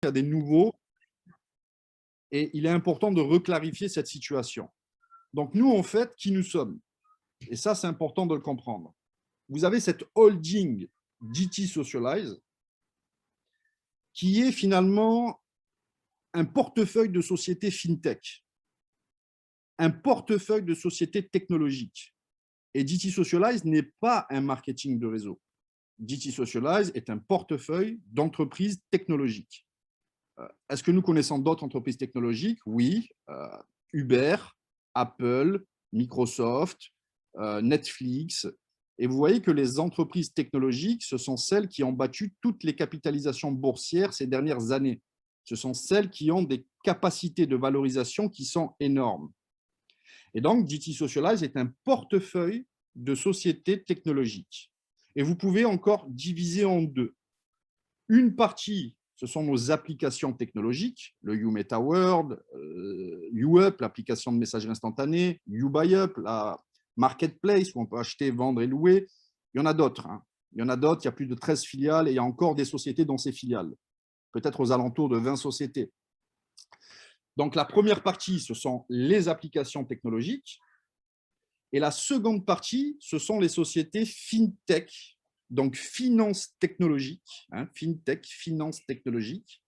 il y a des nouveaux et il est important de reclarifier cette situation. Donc, nous, en fait, qui nous sommes? Et ça, c'est important de le comprendre. Vous avez cette holding DT Socialize qui est finalement un portefeuille de sociétés fintech, un portefeuille de sociétés technologiques. Et DT Socialize n'est pas un marketing de réseau. DT Socialize est un portefeuille d'entreprises technologiques. Est-ce que nous connaissons d'autres entreprises technologiques? Oui. Uber, Apple, Microsoft, Netflix. Et vous voyez que les entreprises technologiques, ce sont celles qui ont battu toutes les capitalisations boursières ces dernières années. Ce sont celles qui ont des capacités de valorisation qui sont énormes. Et donc, DT Socialize est un portefeuille de sociétés technologiques. Et vous pouvez encore diviser en deux. Une partie, ce sont nos applications technologiques, le YouMetaWorld, YouUp, l'application de messagerie instantanée, YouBuyUp, la marketplace où on peut acheter, vendre et louer. Il y en a d'autres. Il y en a d'autres, il y a plus de 13 filiales et il y a encore des sociétés dans ces filiales, peut-être aux alentours de 20 sociétés. Donc, la première partie, ce sont les applications technologiques. Et la seconde partie, ce sont les sociétés fintech, donc finance technologique, fintech, finance technologique.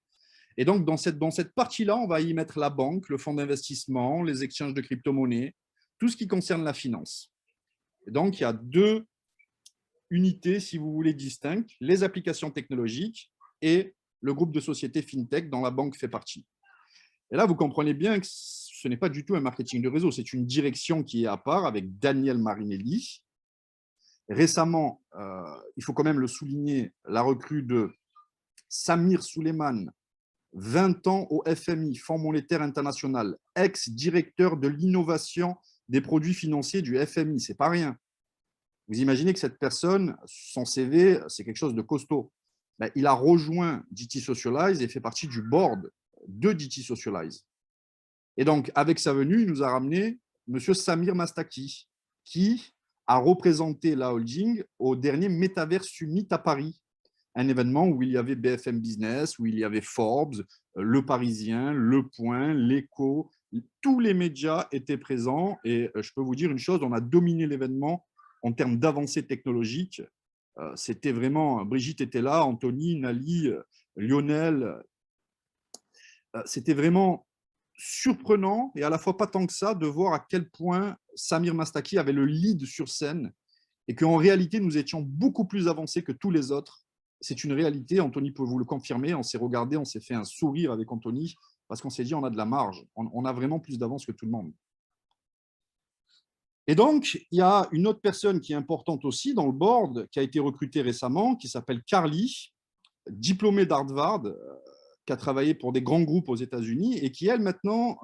Et donc, dans cette partie-là, on va y mettre la banque, le fonds d'investissement, les exchanges de crypto-monnaies, tout ce qui concerne la finance. Et donc, il y a deux unités, si vous voulez, distinctes, les applications technologiques et le groupe de sociétés fintech dont la banque fait partie. Et là, vous comprenez bien que ce n'est pas du tout un marketing de réseau, c'est une direction qui est à part avec Daniel Marinelli. Récemment, il faut quand même le souligner, la recrue de Samir Souleyman, 20 ans au FMI, Fonds monétaire international, ex-directeur de l'innovation des produits financiers du FMI, c'est pas rien. Vous imaginez que cette personne, son CV, c'est quelque chose de costaud. Ben, il a rejoint DT Socialize et fait partie du board de DT Socialize. Et donc, avec sa venue, il nous a ramené M. Samir Mastaki, qui a représenté la holding au dernier Metaverse Summit à Paris, un événement où il y avait BFM Business, où il y avait Forbes, Le Parisien, Le Point, L'Écho, tous les médias étaient présents et je peux vous dire une chose, on a dominé l'événement en termes d'avancées technologiques. C'était vraiment, Brigitte était là, Anthony, Nali, Lionel. C'était vraiment surprenant et à la fois pas tant que ça de voir à quel point Samir Mastaki avait le lead sur scène et qu'en réalité, nous étions beaucoup plus avancés que tous les autres. C'est une réalité, Anthony peut vous le confirmer. On s'est regardé, on s'est fait un sourire avec Anthony parce qu'on s'est dit on a de la marge, on a vraiment plus d'avance que tout le monde. Et donc, il y a une autre personne qui est importante aussi dans le board, qui a été recrutée récemment, qui s'appelle Carly, diplômée d'Harvard, qui a travaillé pour des grands groupes aux États-Unis et qui, elle, maintenant,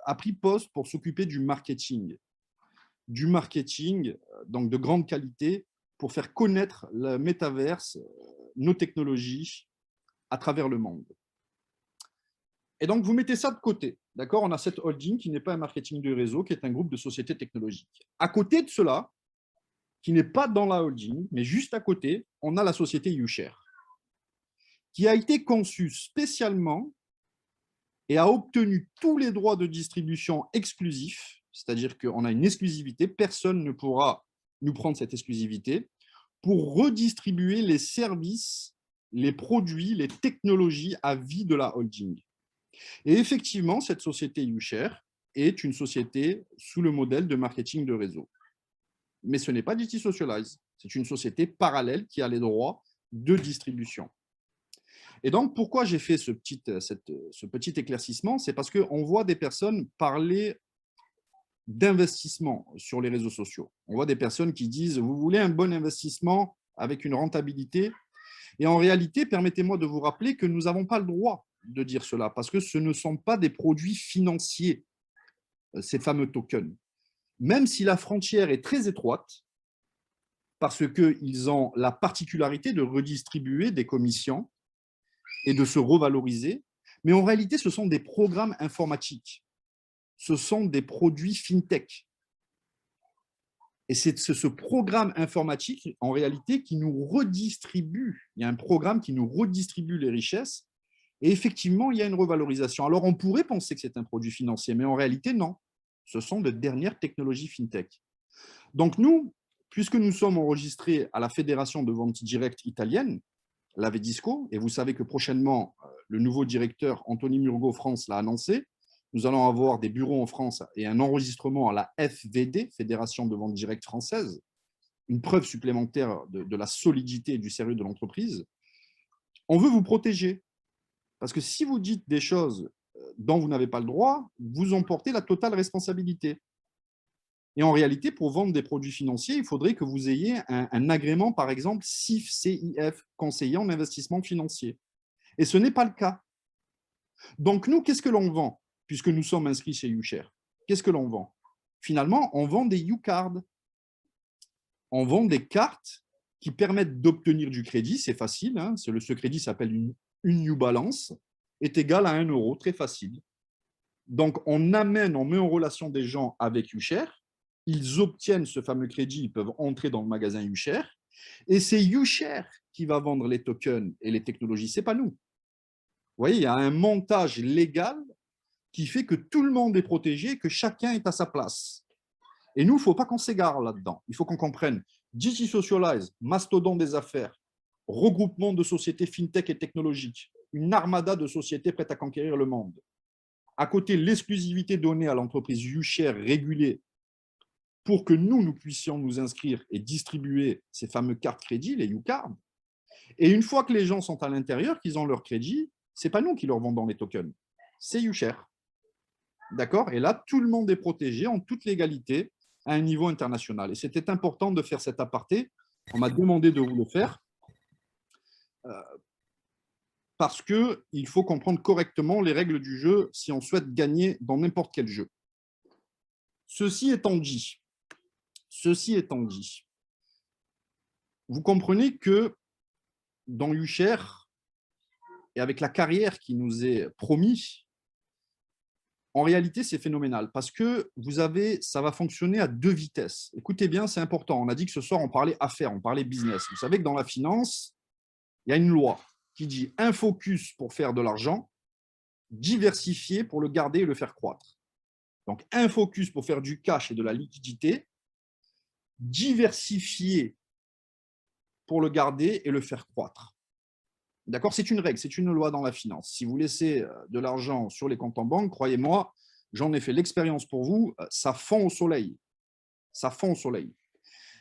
a pris poste pour s'occuper du marketing, donc de grande qualité, pour faire connaître le métaverse, nos technologies à travers le monde. Et donc, vous mettez ça de côté. D'accord? On a cette holding qui n'est pas un marketing de réseau, qui est un groupe de sociétés technologiques. À côté de cela, qui n'est pas dans la holding, mais juste à côté, on a la société YouShare, qui a été conçue spécialement et a obtenu tous les droits de distribution exclusifs, c'est-à-dire qu'on a une exclusivité, personne ne pourra nous prendre cette exclusivité, pour redistribuer les services, les produits, les technologies à vie de la holding. Et effectivement, cette société YouShare est une société sous le modèle de marketing de réseau. Mais ce n'est pas DT Socialize, c'est une société parallèle qui a les droits de distribution. Et donc, pourquoi j'ai fait ce petit éclaircissement? C'est parce qu'on voit des personnes parler d'investissement sur les réseaux sociaux. On voit des personnes qui disent « Vous voulez un bon investissement avec une rentabilité ?» Et en réalité, permettez-moi de vous rappeler que nous n'avons pas le droit de dire cela parce que ce ne sont pas des produits financiers, ces fameux tokens. Même si la frontière est très étroite, parce qu'ils ont la particularité de redistribuer des commissions et de se revaloriser, mais en réalité, ce sont des programmes informatiques. Ce sont des produits fintech. Et c'est ce programme informatique, en réalité, qui nous redistribue. Il y a un programme qui nous redistribue les richesses. Et effectivement, il y a une revalorisation. Alors, on pourrait penser que c'est un produit financier, mais en réalité, non. Ce sont de dernières technologies fintech. Donc, nous, puisque nous sommes enregistrés à la Fédération de vente directe italienne, la Vedisco, et vous savez que prochainement, le nouveau directeur Anthony Murgo France l'a annoncé, nous allons avoir des bureaux en France et un enregistrement à la FVD, Fédération de vente directe française, une preuve supplémentaire de la solidité et du sérieux de l'entreprise. On veut vous protéger. Parce que si vous dites des choses dont vous n'avez pas le droit, vous en portez la totale responsabilité. Et en réalité, pour vendre des produits financiers, il faudrait que vous ayez un agrément, par exemple, CIF, conseiller en investissement financier. Et ce n'est pas le cas. Donc, nous, qu'est-ce que l'on vend, puisque nous sommes inscrits chez YouShare? Qu'est-ce que l'on vend? Finalement, on vend des YouCards. On vend des cartes qui permettent d'obtenir du crédit. C'est facile. Hein, ce crédit s'appelle une New Balance, est égal à 1 euro, très facile. Donc, on met en relation des gens avec YouShare, ils obtiennent ce fameux crédit, ils peuvent entrer dans le magasin YouShare, et c'est YouShare qui va vendre les tokens et les technologies, ce n'est pas nous. Vous voyez, il y a un montage légal qui fait que tout le monde est protégé, que chacun est à sa place. Et nous, il ne faut pas qu'on s'égare là-dedans. Il faut qu'on comprenne. DigiSocialize, mastodonte des affaires, regroupement de sociétés fintech et technologiques, une armada de sociétés prêtes à conquérir le monde. À côté, l'exclusivité donnée à l'entreprise YouShare régulée pour que nous puissions nous inscrire et distribuer ces fameux cartes crédit, les YouCards. Et une fois que les gens sont à l'intérieur, qu'ils ont leur crédit, ce n'est pas nous qui leur vendons les tokens, c'est YouShare. D'accord? Et là, tout le monde est protégé en toute légalité à un niveau international. Et c'était important de faire cet aparté. On m'a demandé de vous le faire parce qu'il faut comprendre correctement les règles du jeu si on souhaite gagner dans n'importe quel jeu. Ceci étant dit, vous comprenez que dans YouShare, et avec la carrière qui nous est promise, en réalité, c'est phénoménal parce que ça va fonctionner à 2 vitesses. Écoutez bien, c'est important. On a dit que ce soir, on parlait affaires, on parlait business. Vous savez que dans la finance, il y a une loi qui dit un focus pour faire de l'argent, diversifié pour le garder et le faire croître. Donc, un focus pour faire du cash et de la liquidité, diversifié pour le garder et le faire croître. D'accord? C'est une règle, c'est une loi dans la finance. Si vous laissez de l'argent sur les comptes en banque, croyez-moi, j'en ai fait l'expérience pour vous, ça fond au soleil. Ça fond au soleil.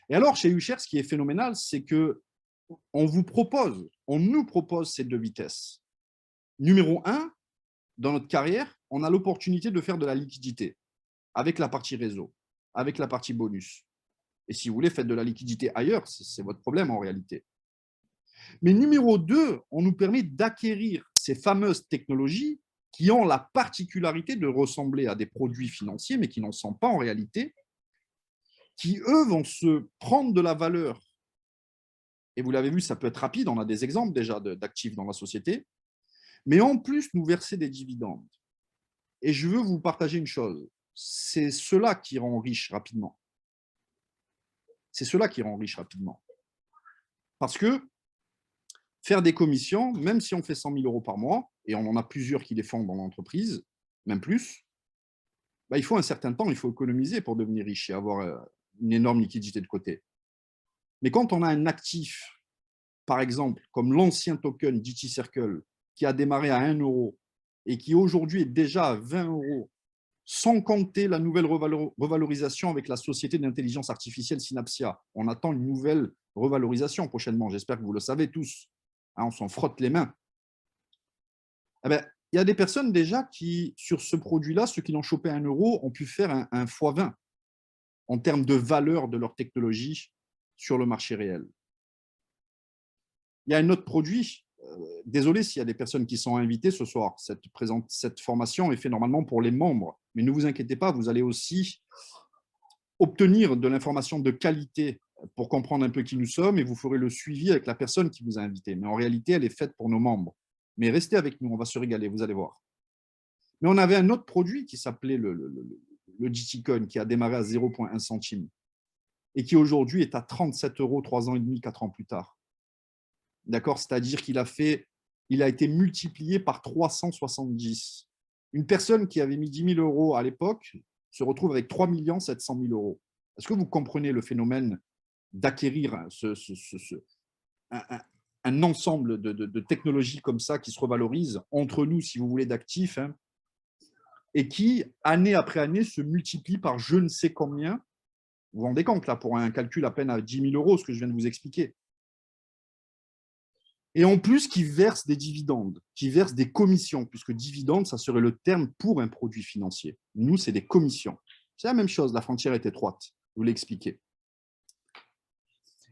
Et alors, chez YouShare, ce qui est phénoménal, c'est que on nous propose ces 2 vitesses. Numéro 1, dans notre carrière, on a l'opportunité de faire de la liquidité avec la partie réseau, avec la partie bonus. Et si vous voulez, faites de la liquidité ailleurs, c'est votre problème en réalité. Mais numéro 2, on nous permet d'acquérir ces fameuses technologies qui ont la particularité de ressembler à des produits financiers, mais qui n'en sont pas en réalité, qui, eux, vont se prendre de la valeur. Et vous l'avez vu, ça peut être rapide, on a des exemples déjà d'actifs dans la société, mais en plus, nous verser des dividendes. Et je veux vous partager une chose, c'est cela qui rend riche rapidement. C'est cela qui rend riche rapidement. Parce que faire des commissions, même si on fait 100 000 euros par mois, et on en a plusieurs qui les font dans l'entreprise, même plus, bah, il faut un certain temps, il faut économiser pour devenir riche et avoir une énorme liquidité de côté. Mais quand on a un actif, par exemple, comme l'ancien token DT Circle, qui a démarré à 1 euro et qui aujourd'hui est déjà à 20 euros, sans compter la nouvelle revalorisation avec la société d'intelligence artificielle Synapsia. On attend une nouvelle revalorisation prochainement, j'espère que vous le savez tous. Hein, on s'en frotte les mains. Eh ben, il y a des personnes déjà qui, sur ce produit-là, ceux qui l'ont chopé à 1 euro, ont pu faire un x20 en termes de valeur de leur technologie sur le marché réel. Il y a un autre produit. Désolé s'il y a des personnes qui sont invitées ce soir. Cette formation est faite normalement pour les membres. Mais ne vous inquiétez pas, vous allez aussi obtenir de l'information de qualité pour comprendre un peu qui nous sommes et vous ferez le suivi avec la personne qui vous a invité. Mais en réalité, elle est faite pour nos membres. Mais restez avec nous, on va se régaler, vous allez voir. Mais on avait un autre produit qui s'appelait le GTCoin, qui a démarré à 0,1 centime et qui aujourd'hui est à 37 euros 3 ans et demi, 4 ans plus tard. D'accord? C'est-à-dire qu'il a fait il a été multiplié par 370. Une personne qui avait mis 10 000 euros à l'époque se retrouve avec 3 700 000 euros. Est-ce que vous comprenez le phénomène d'acquérir un ensemble de technologies comme ça qui se revalorisent entre nous, si vous voulez, d'actifs, hein, et qui, année après année, se multiplient par je ne sais combien. Vous vous rendez compte, là, pour un calcul à peine à 10 000 euros, ce que je viens de vous expliquer. Et en plus, qui versent des dividendes, qui versent des commissions, puisque dividende, ça serait le terme pour un produit financier. Nous, c'est des commissions. C'est la même chose, la frontière est étroite, je vous l'ai expliqué.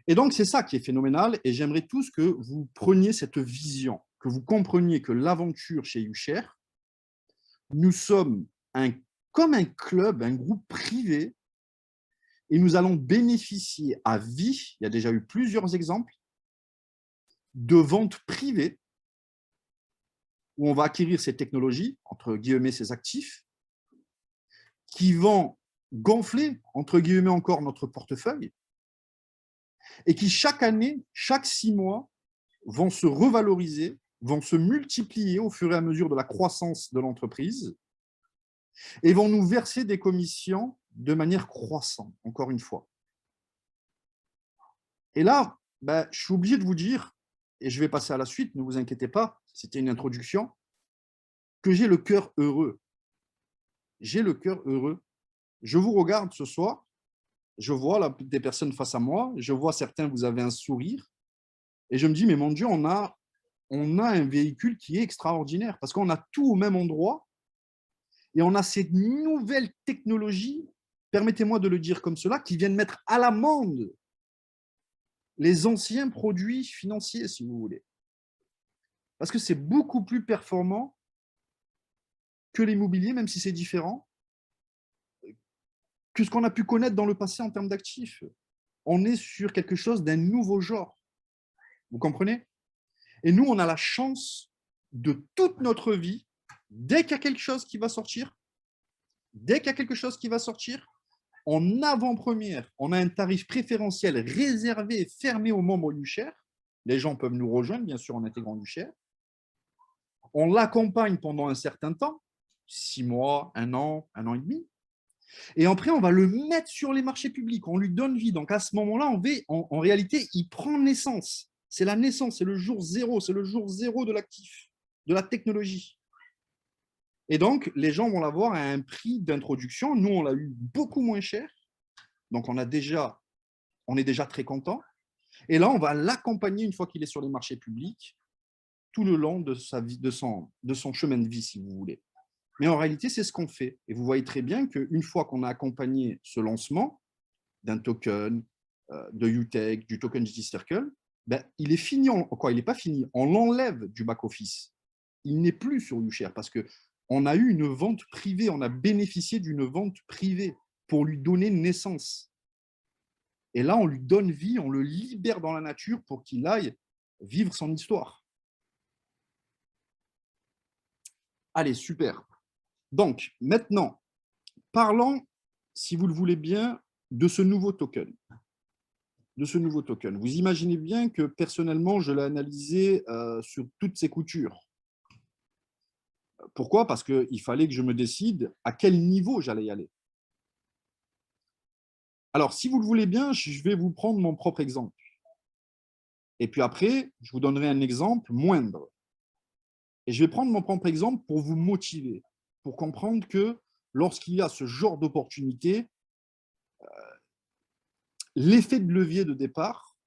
Et donc, c'est ça qui est phénoménal, et j'aimerais tous que vous preniez cette vision, que vous compreniez que l'aventure chez YouShare, nous sommes comme un club, un groupe privé, et nous allons bénéficier à vie, il y a déjà eu plusieurs exemples, de ventes privées, où on va acquérir ces technologies, entre guillemets ces actifs, qui vont gonfler, entre guillemets encore, notre portefeuille, et qui chaque année, chaque 6 mois, vont se revaloriser, vont se multiplier au fur et à mesure de la croissance de l'entreprise, et vont nous verser des commissions de manière croissante, encore une fois. Et là, je suis obligé de vous dire, et je vais passer à la suite, ne vous inquiétez pas, c'était une introduction, que j'ai le cœur heureux. J'ai le cœur heureux. Je vous regarde ce soir, je vois là, des personnes face à moi, je vois certains, vous avez un sourire, et je me dis, mais mon Dieu, on a un véhicule qui est extraordinaire, parce qu'on a tout au même endroit, et on a ces nouvelles technologies, permettez-moi de le dire comme cela, qui viennent mettre à l'amende les anciens produits financiers, si vous voulez. Parce que c'est beaucoup plus performant que l'immobilier, même si c'est différent, que ce qu'on a pu connaître dans le passé en termes d'actifs. On est sur quelque chose d'un nouveau genre. Vous comprenez? Et nous, on a la chance de toute notre vie, dès qu'il y a quelque chose qui va sortir, en avant-première, on a un tarif préférentiel réservé, fermé aux membres YouShare. Les gens peuvent nous rejoindre, bien sûr, en intégrant YouShare. On l'accompagne pendant un certain temps, 6 mois, 1 an et demi. Et après, on va le mettre sur les marchés publics, on lui donne vie. Donc à ce moment-là, en réalité, il prend naissance. C'est la naissance, c'est le jour zéro, de l'actif, de la technologie. Et donc, les gens vont l'avoir à un prix d'introduction. Nous, on l'a eu beaucoup moins cher. Donc, on est déjà très content. Et là, on va l'accompagner une fois qu'il est sur les marchés publics, tout le long de sa vie, de son chemin de vie, si vous voulez. Mais en réalité, c'est ce qu'on fait. Et vous voyez très bien qu'une fois qu'on a accompagné ce lancement d'un token, de UTech, du token GT Circle, il est fini. Il n'est pas fini. On l'enlève du back-office. Il n'est plus sur YouShare parce qu'on a eu une vente privée, on a bénéficié d'une vente privée pour lui donner naissance. Et là, on lui donne vie, on le libère dans la nature pour qu'il aille vivre son histoire. Allez, super. Donc, maintenant, parlons, si vous le voulez bien, de ce nouveau token. Vous imaginez bien que personnellement, je l'ai analysé sur toutes ses coutures. Pourquoi? Parce qu'il fallait que je me décide à quel niveau j'allais y aller. Alors, si vous le voulez bien, je vais vous prendre mon propre exemple. Et puis après, je vous donnerai un exemple moindre. Et je vais prendre mon propre exemple pour vous motiver, pour comprendre que lorsqu'il y a ce genre d'opportunité, l'effet de levier de départ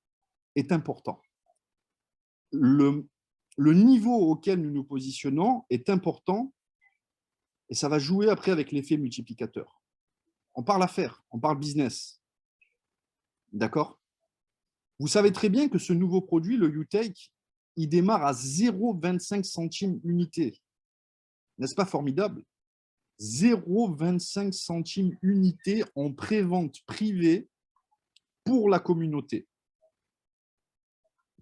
est important. Le niveau auquel nous nous positionnons est important et ça va jouer après avec l'effet multiplicateur. On parle affaires, on parle business. D'accord? Vous savez très bien que ce nouveau produit, le UTech, il démarre à 0,25 centimes unité. N'est-ce pas formidable? 0,25 centimes unité en pré-vente privée pour la communauté.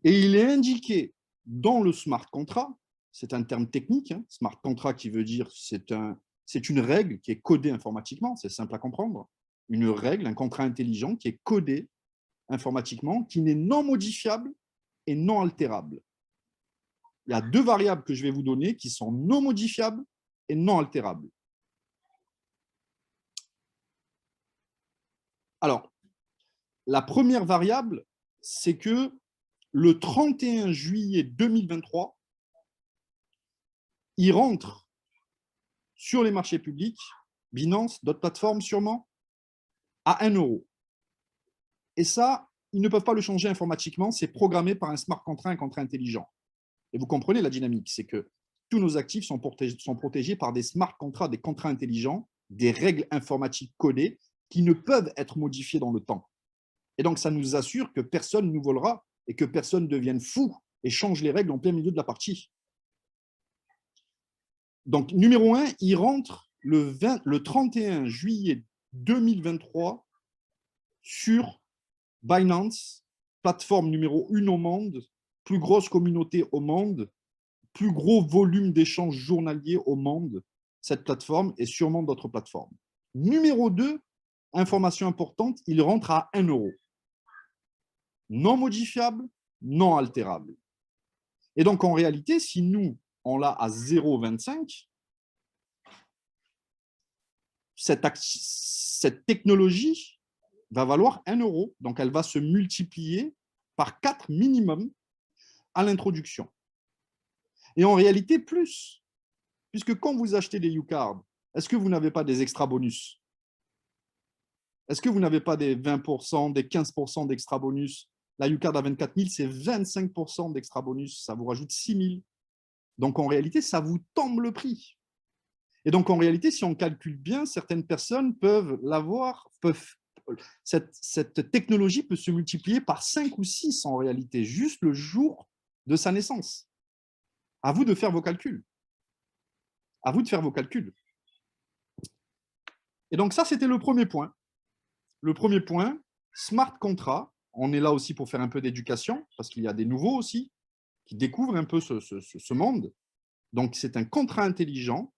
Et il est indiqué dans le smart contract, c'est un terme technique, hein, smart contract qui veut dire c'est une règle qui est codée informatiquement, c'est simple à comprendre, une règle, un contrat intelligent qui est codé informatiquement, qui n'est non modifiable et non altérable. il y a deux variables que je vais vous donner qui sont non modifiables et non altérables. Alors, la première variable, c'est que le 31 juillet 2023, il rentre sur les marchés publics, Binance, d'autres plateformes sûrement, à 1 euro. Et ça, ils ne peuvent pas le changer informatiquement, c'est programmé par un smart contract, un contrat intelligent. Et vous comprenez la dynamique, c'est que tous nos actifs sont protégés par des smart contracts, des contrats intelligents, des règles informatiques codées qui ne peuvent être modifiées dans le temps. Et donc, ça nous assure que personne ne nous volera et que personne ne devienne fou et change les règles en plein milieu de la partie. Donc, numéro 1, il rentre le 31 juillet 2023 sur Binance, plateforme numéro 1 au monde, plus grosse communauté au monde, plus gros volume d'échanges journaliers au monde, cette plateforme et sûrement d'autres plateformes. Numéro 2, information importante, il rentre à 1 euro. Non modifiable, non altérable. Et donc, en réalité, si nous, on l'a à 0,25, cette technologie va valoir 1 euro. Donc, elle va se multiplier par 4 minimum à l'introduction. Et en réalité, plus. Puisque quand vous achetez des U-Cards, est-ce que vous n'avez pas des extra bonus? Est-ce que vous n'avez pas des 20%, des 15% d'extra bonus? La U-Card à 24 000, c'est 25% d'extra bonus. Ça vous rajoute 6 000. Donc, en réalité, ça vous tombe le prix. Et donc, en réalité, si on calcule bien, certaines personnes peuvent l'avoir, cette technologie peut se multiplier par 5 ou 6 en réalité, juste le jour de sa naissance. À vous de faire vos calculs. À vous de faire vos calculs. Et donc, ça, c'était le premier point. Le premier point, smart contract. On est là aussi pour faire un peu d'éducation, parce qu'il y a des nouveaux aussi qui découvrent un peu ce monde. Donc, c'est un contrat intelligent,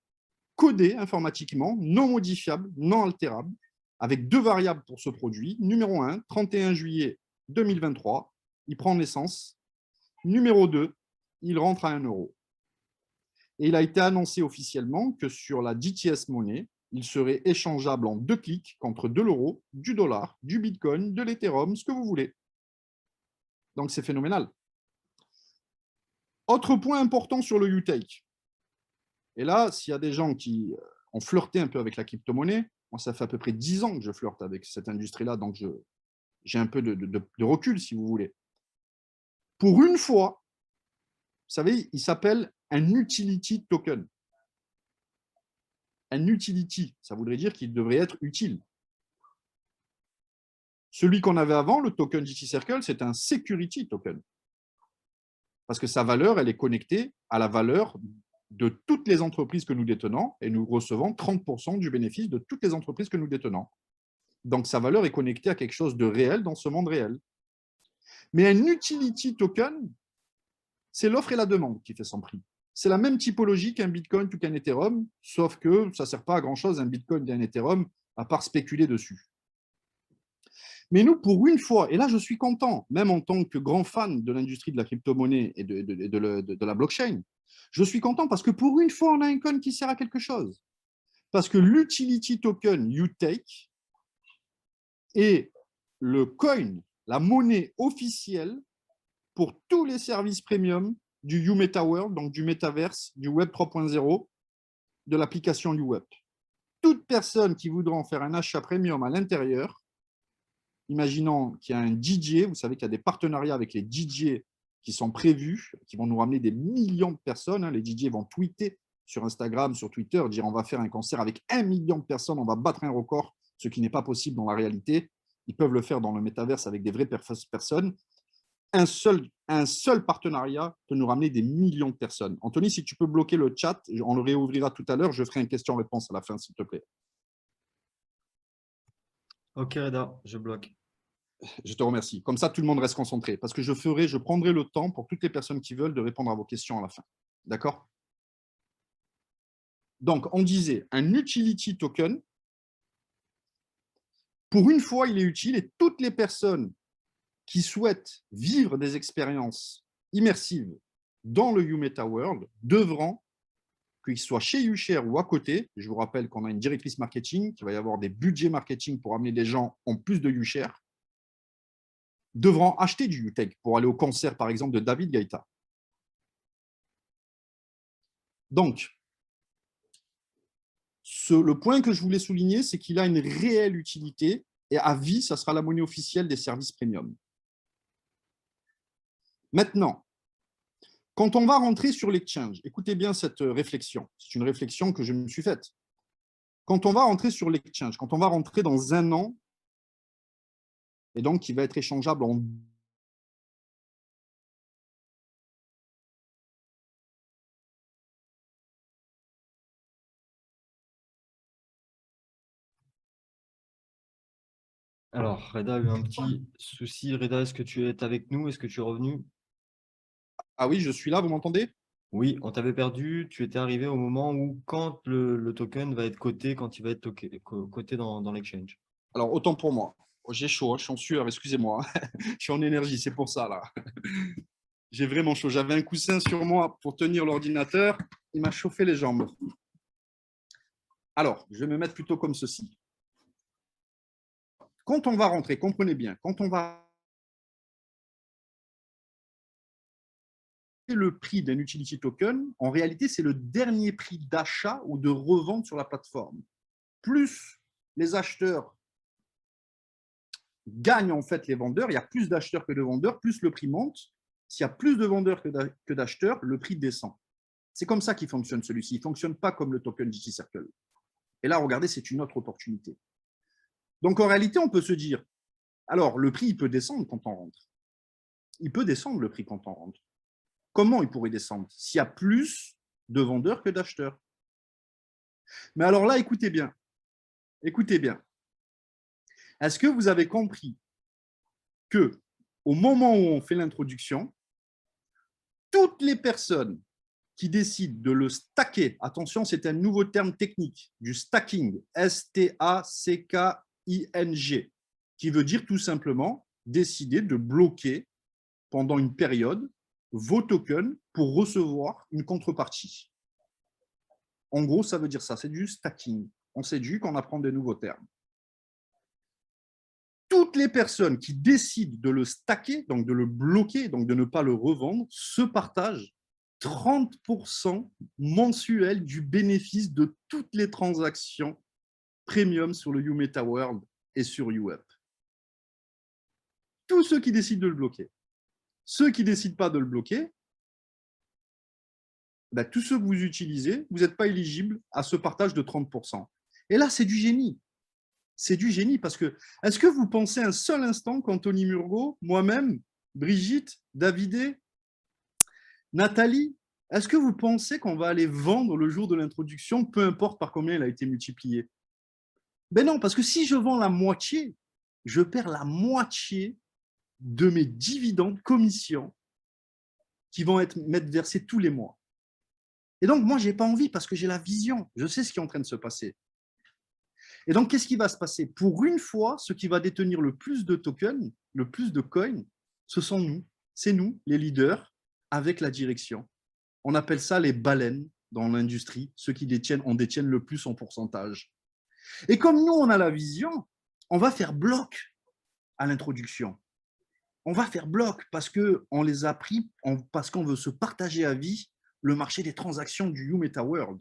codé informatiquement, non modifiable, non altérable, avec deux variables pour ce produit. Numéro 1, 31 juillet 2023, il prend naissance. Numéro 2, il rentre à 1 euro. Et il a été annoncé officiellement que sur la DTS Money, il serait échangeable en 2 clics contre de l'euro, du dollar, du bitcoin, de l'Ethereum, ce que vous voulez. Donc, c'est phénoménal. Autre point important sur le U-Take. Et là, s'il y a des gens qui ont flirté un peu avec la crypto-monnaie, moi, ça fait à peu près 10 ans que je flirte avec cette industrie-là, donc j'ai un peu de recul, si vous voulez. Pour une fois, vous savez, il s'appelle un utility token. Un utility, ça voudrait dire qu'il devrait être utile. Celui qu'on avait avant, le token GT Circle, c'est un security token. Parce que sa valeur, elle est connectée à la valeur de toutes les entreprises que nous détenons et nous recevons 30% du bénéfice de toutes les entreprises que nous détenons. Donc, sa valeur est connectée à quelque chose de réel dans ce monde réel. Mais un utility token, c'est l'offre et la demande qui fait son prix. C'est la même typologie qu'un Bitcoin ou qu'un Ethereum, sauf que ça ne sert pas à grand-chose, un Bitcoin et un Ethereum, à part spéculer dessus. Mais nous, pour une fois, et là je suis content, même en tant que grand fan de l'industrie de la crypto-monnaie et de la blockchain, je suis content parce que pour une fois, on a un coin qui sert à quelque chose. Parce que l'utility token UTake est le coin, la monnaie officielle pour tous les services premium du UMetaWorld, donc du métaverse, du Web 3.0, de l'application UWeb. Toute personne qui voudra en faire un achat premium à l'intérieur, imaginons qu'il y a un DJ, vous savez qu'il y a des partenariats avec les DJ qui sont prévus, qui vont nous ramener des millions de personnes. Les DJ vont tweeter sur Instagram, sur Twitter, dire on va faire un concert avec 1 million de personnes, on va battre un record, ce qui n'est pas possible dans la réalité. Ils peuvent le faire dans le métaverse avec des vraies personnes. Un seul partenariat peut nous ramener des millions de personnes. Anthony, si tu peux bloquer le chat, on le réouvrira tout à l'heure, je ferai une question-réponse à la fin, s'il te plaît. Ok, Reda, je bloque. Je te remercie. Comme ça, tout le monde reste concentré. Parce que je prendrai le temps pour toutes les personnes qui veulent de répondre à vos questions à la fin. D'accord? Donc, on disait un utility token. Pour une fois, il est utile et toutes les personnes qui souhaitent vivre des expériences immersives dans le YouMeta World devront, qu'ils soient chez YouShare ou à côté, je vous rappelle qu'on a une directrice marketing, qu'il va y avoir des budgets marketing pour amener les gens en plus de YouShare, devront acheter du UTech pour aller au concert, par exemple, de David Guetta. Donc, le point que je voulais souligner, c'est qu'il a une réelle utilité et à vie, ça sera la monnaie officielle des services premium. Maintenant, quand on va rentrer sur l'exchange, écoutez bien cette réflexion, c'est une réflexion que je me suis faite. Quand on va rentrer sur l'exchange, quand on va rentrer dans un an, et donc qui va être échangeable en Alors, Reda a eu un petit souci. Reda, est-ce que tu es avec nous? Est-ce que tu es revenu? Ah oui, je suis là, vous m'entendez? Oui, on t'avait perdu. Tu étais arrivé au moment où, quand le token va être coté, quand il va être coté dans l'exchange. Alors, autant pour moi. J'ai chaud, je suis en sueur, excusez-moi. Je suis en énergie, c'est pour ça, là. J'ai vraiment chaud. J'avais un coussin sur moi pour tenir l'ordinateur. Il m'a chauffé les jambes. Alors, je vais me mettre plutôt comme ceci. Quand on va rentrer, comprenez bien, quand on va le prix d'un utility token, en réalité, c'est le dernier prix d'achat ou de revente sur la plateforme. Plus les acheteurs gagnent en fait les vendeurs, il y a plus d'acheteurs que de vendeurs, plus le prix monte. S'il y a plus de vendeurs que d'acheteurs, le prix descend. C'est comme ça qu'il fonctionne celui-ci. Il ne fonctionne pas comme le token GT Circle. Et là, regardez, c'est une autre opportunité. Donc, en réalité, on peut se dire, alors, le prix, il peut descendre quand on rentre. Il peut descendre le prix quand on rentre. Comment il pourrait descendre s'il y a plus de vendeurs que d'acheteurs? Mais alors là, écoutez bien. Écoutez bien. Est-ce que vous avez compris que au moment où on fait l'introduction, toutes les personnes qui décident de le stacker, attention, c'est un nouveau terme technique, du stacking, S-T-A-C-K-I-N-G, qui veut dire tout simplement décider de bloquer pendant une période vos tokens pour recevoir une contrepartie. En gros, ça veut dire ça, c'est du stacking. On s'éduque qu'on apprend des nouveaux termes. Toutes les personnes qui décident de le stacker, donc de le bloquer, donc de ne pas le revendre, se partagent 30% mensuel du bénéfice de toutes les transactions premium sur le YouMeta World et sur YouUp. Tous ceux qui décident de le bloquer. Ceux qui ne décident pas de le bloquer, ben, tous ceux que vous utilisez, vous n'êtes pas éligible à ce partage de 30%. Et là, c'est du génie. C'est du génie parce que, est-ce que vous pensez un seul instant qu'Anthony Murgo, moi-même, Brigitte, Davidé, Nathalie, est-ce que vous pensez qu'on va aller vendre le jour de l'introduction, peu importe par combien il a été multiplié? Ben non, parce que si je vends la moitié, je perds la moitié de mes dividendes, commissions, qui vont m'être versés tous les mois. Et donc, moi, je n'ai pas envie parce que j'ai la vision. Je sais ce qui est en train de se passer. Et donc, qu'est-ce qui va se passer? Pour une fois, ce qui va détenir le plus de tokens, le plus de coins, ce sont nous. C'est nous, les leaders, avec la direction. On appelle ça les baleines dans l'industrie, ceux qui en détiennent le plus en pourcentage. Et comme nous, on a la vision, on va faire bloc à l'introduction. On va faire bloc parce qu'on les a pris, parce qu'on veut se partager à vie le marché des transactions du YouMeta World.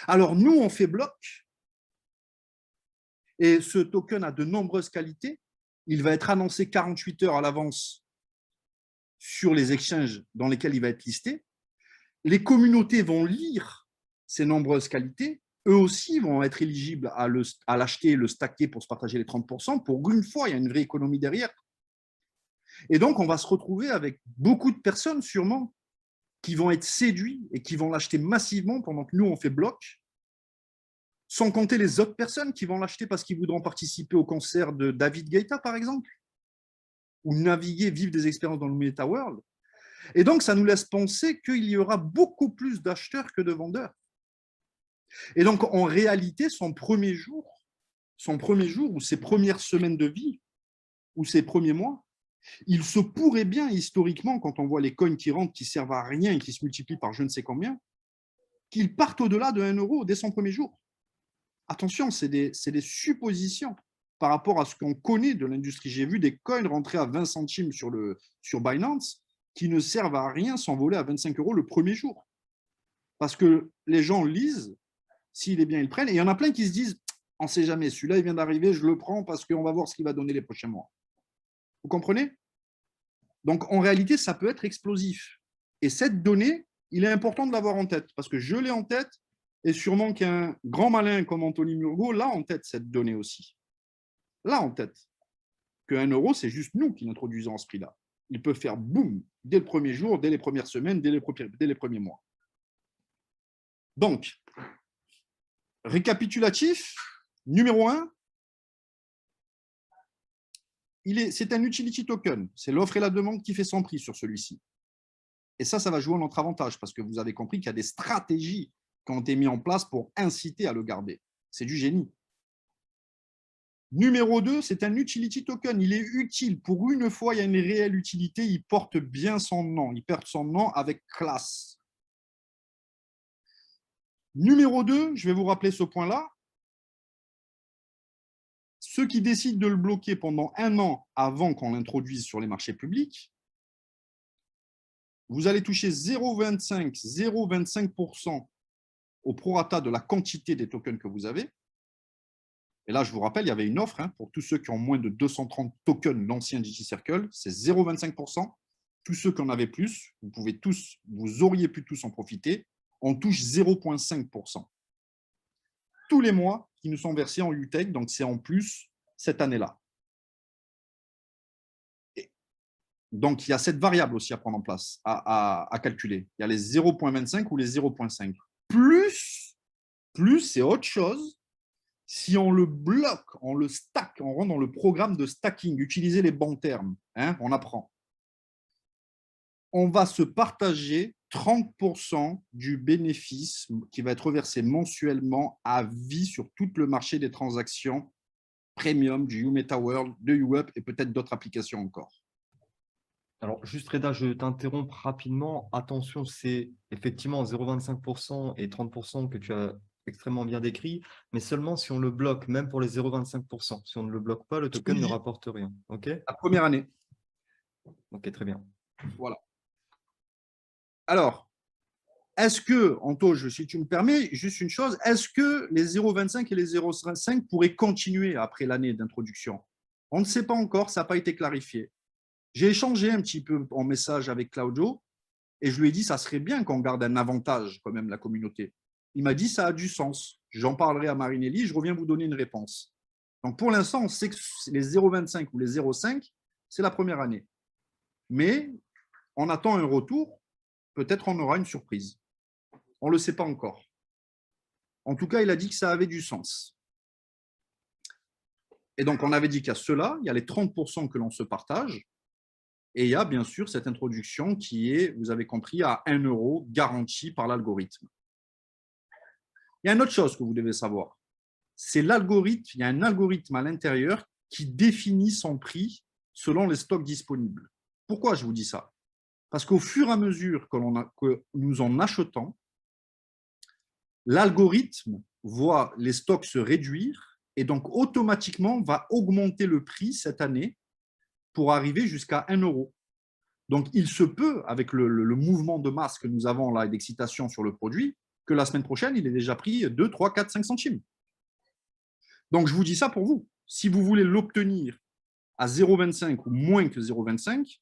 Alors, nous, on fait bloc. Et ce token a de nombreuses qualités. Il va être annoncé 48 heures à l'avance sur les exchanges dans lesquels il va être listé. Les communautés vont lire ces nombreuses qualités. Eux aussi vont être éligibles à l'acheter et le stacker pour se partager les 30%. Pour une fois, il y a une vraie économie derrière. Et donc, on va se retrouver avec beaucoup de personnes, sûrement, qui vont être séduits et qui vont l'acheter massivement pendant que nous, on fait bloc, sans compter les autres personnes qui vont l'acheter parce qu'ils voudront participer au concert de David Guetta, par exemple, ou naviguer, vivre des expériences dans le Meta World. Et donc, ça nous laisse penser qu'il y aura beaucoup plus d'acheteurs que de vendeurs. Et donc, en réalité, son premier jour ou ses premières semaines de vie, ou ses premiers mois, Il se pourrait bien, historiquement, quand on voit les coins qui rentrent, qui servent à rien et qui se multiplient par je ne sais combien, qu'ils partent au-delà de 1 euro dès son premier jour. Attention, c'est des suppositions par rapport à ce qu'on connaît de l'industrie. J'ai vu des coins rentrer à 20 centimes sur Binance qui ne servent à rien s'envoler à 25 euros le premier jour. Parce que les gens lisent, s'il est bien, ils prennent. Et il y en a plein qui se disent, on ne sait jamais, celui-là, il vient d'arriver, je le prends parce qu'on va voir ce qu'il va donner les prochains mois. Vous comprenez? Donc, en réalité, ça peut être explosif. Et cette donnée, il est important de l'avoir en tête parce que je l'ai en tête et sûrement qu'un grand malin comme Anthony Murgo l'a en tête, cette donnée aussi. Là en tête. Que 1 euro, c'est juste nous qui l'introduisons à ce prix-là. Il peut faire boum dès le premier jour, dès les premières semaines, dès les premiers mois. Donc, récapitulatif, numéro 1, c'est un utility token. C'est l'offre et la demande qui fait son prix sur celui-ci. Et ça va jouer en notre avantage parce que vous avez compris qu'il y a des stratégies qui ont été mises en place pour inciter à le garder. C'est du génie. Numéro 2, c'est un utility token. Il est utile. Pour une fois, il y a une réelle utilité. Il porte bien son nom. Il porte son nom avec classe. Numéro 2, je vais vous rappeler ce point-là. Ceux qui décident de le bloquer pendant 1 an avant qu'on l'introduise sur les marchés publics, vous allez toucher 0,25% au prorata de la quantité des tokens que vous avez. Et là, je vous rappelle, il y avait une offre pour tous ceux qui ont moins de 230 tokens l'ancien DigiCircle, c'est 0,25%. Tous ceux qui en avaient plus, vous auriez pu tous en profiter, on touche 0,5%. Tous les mois qui nous sont versés en UTech, donc c'est en plus cette année-là. Donc, il y a cette variable aussi à prendre en place, à calculer. Il y a les 0,25 ou les 0,5. Plus, c'est autre chose. Si on le bloque, on le stack, on rentre dans le programme de stacking, utiliser les bons termes, on apprend. On va se partager 30% du bénéfice qui va être reversé mensuellement à vie sur tout le marché des transactions premium du UMetaWorld, de UUP et peut-être d'autres applications encore. Alors, juste Reda, je t'interromps rapidement. Attention, c'est effectivement 0,25% et 30% que tu as extrêmement bien décrit, mais seulement si on le bloque, même pour les 0,25%. Si on ne le bloque pas, le token ne rapporte rien. OK? La première année. OK, très bien. Voilà. Alors, est-ce que, Anto, si tu me permets, juste une chose, est-ce que les 0,25 et les 0,5 pourraient continuer après l'année d'introduction? On ne sait pas encore, ça n'a pas été clarifié. J'ai échangé un petit peu en message avec Claudio et je lui ai dit ça serait bien qu'on garde un avantage quand même la communauté. Il m'a dit ça a du sens. J'en parlerai à Marinelli, je reviens vous donner une réponse. Donc pour l'instant, on sait que les 0,25 ou les 0,5, c'est la première année. Mais on attend un retour, peut-être on aura une surprise. On ne le sait pas encore. En tout cas, il a dit que ça avait du sens. Et donc, on avait dit qu'à cela, il y a les 30% que l'on se partage. Et il y a bien sûr cette introduction qui est, vous avez compris, à 1 euro garantie par l'algorithme. Il y a une autre chose que vous devez savoir. C'est l'algorithme, il y a un algorithme à l'intérieur qui définit son prix selon les stocks disponibles. Pourquoi je vous dis ça? Parce qu'au fur et à mesure que nous en achetons, l'algorithme voit les stocks se réduire et donc automatiquement va augmenter le prix cette année pour arriver jusqu'à 1 euro. Donc, il se peut, avec le mouvement de masse que nous avons là et d'excitation sur le produit, que la semaine prochaine, il est déjà pris 2, 3, 4, 5 centimes. Donc, je vous dis ça pour vous. Si vous voulez l'obtenir à 0,25 ou moins que 0,25,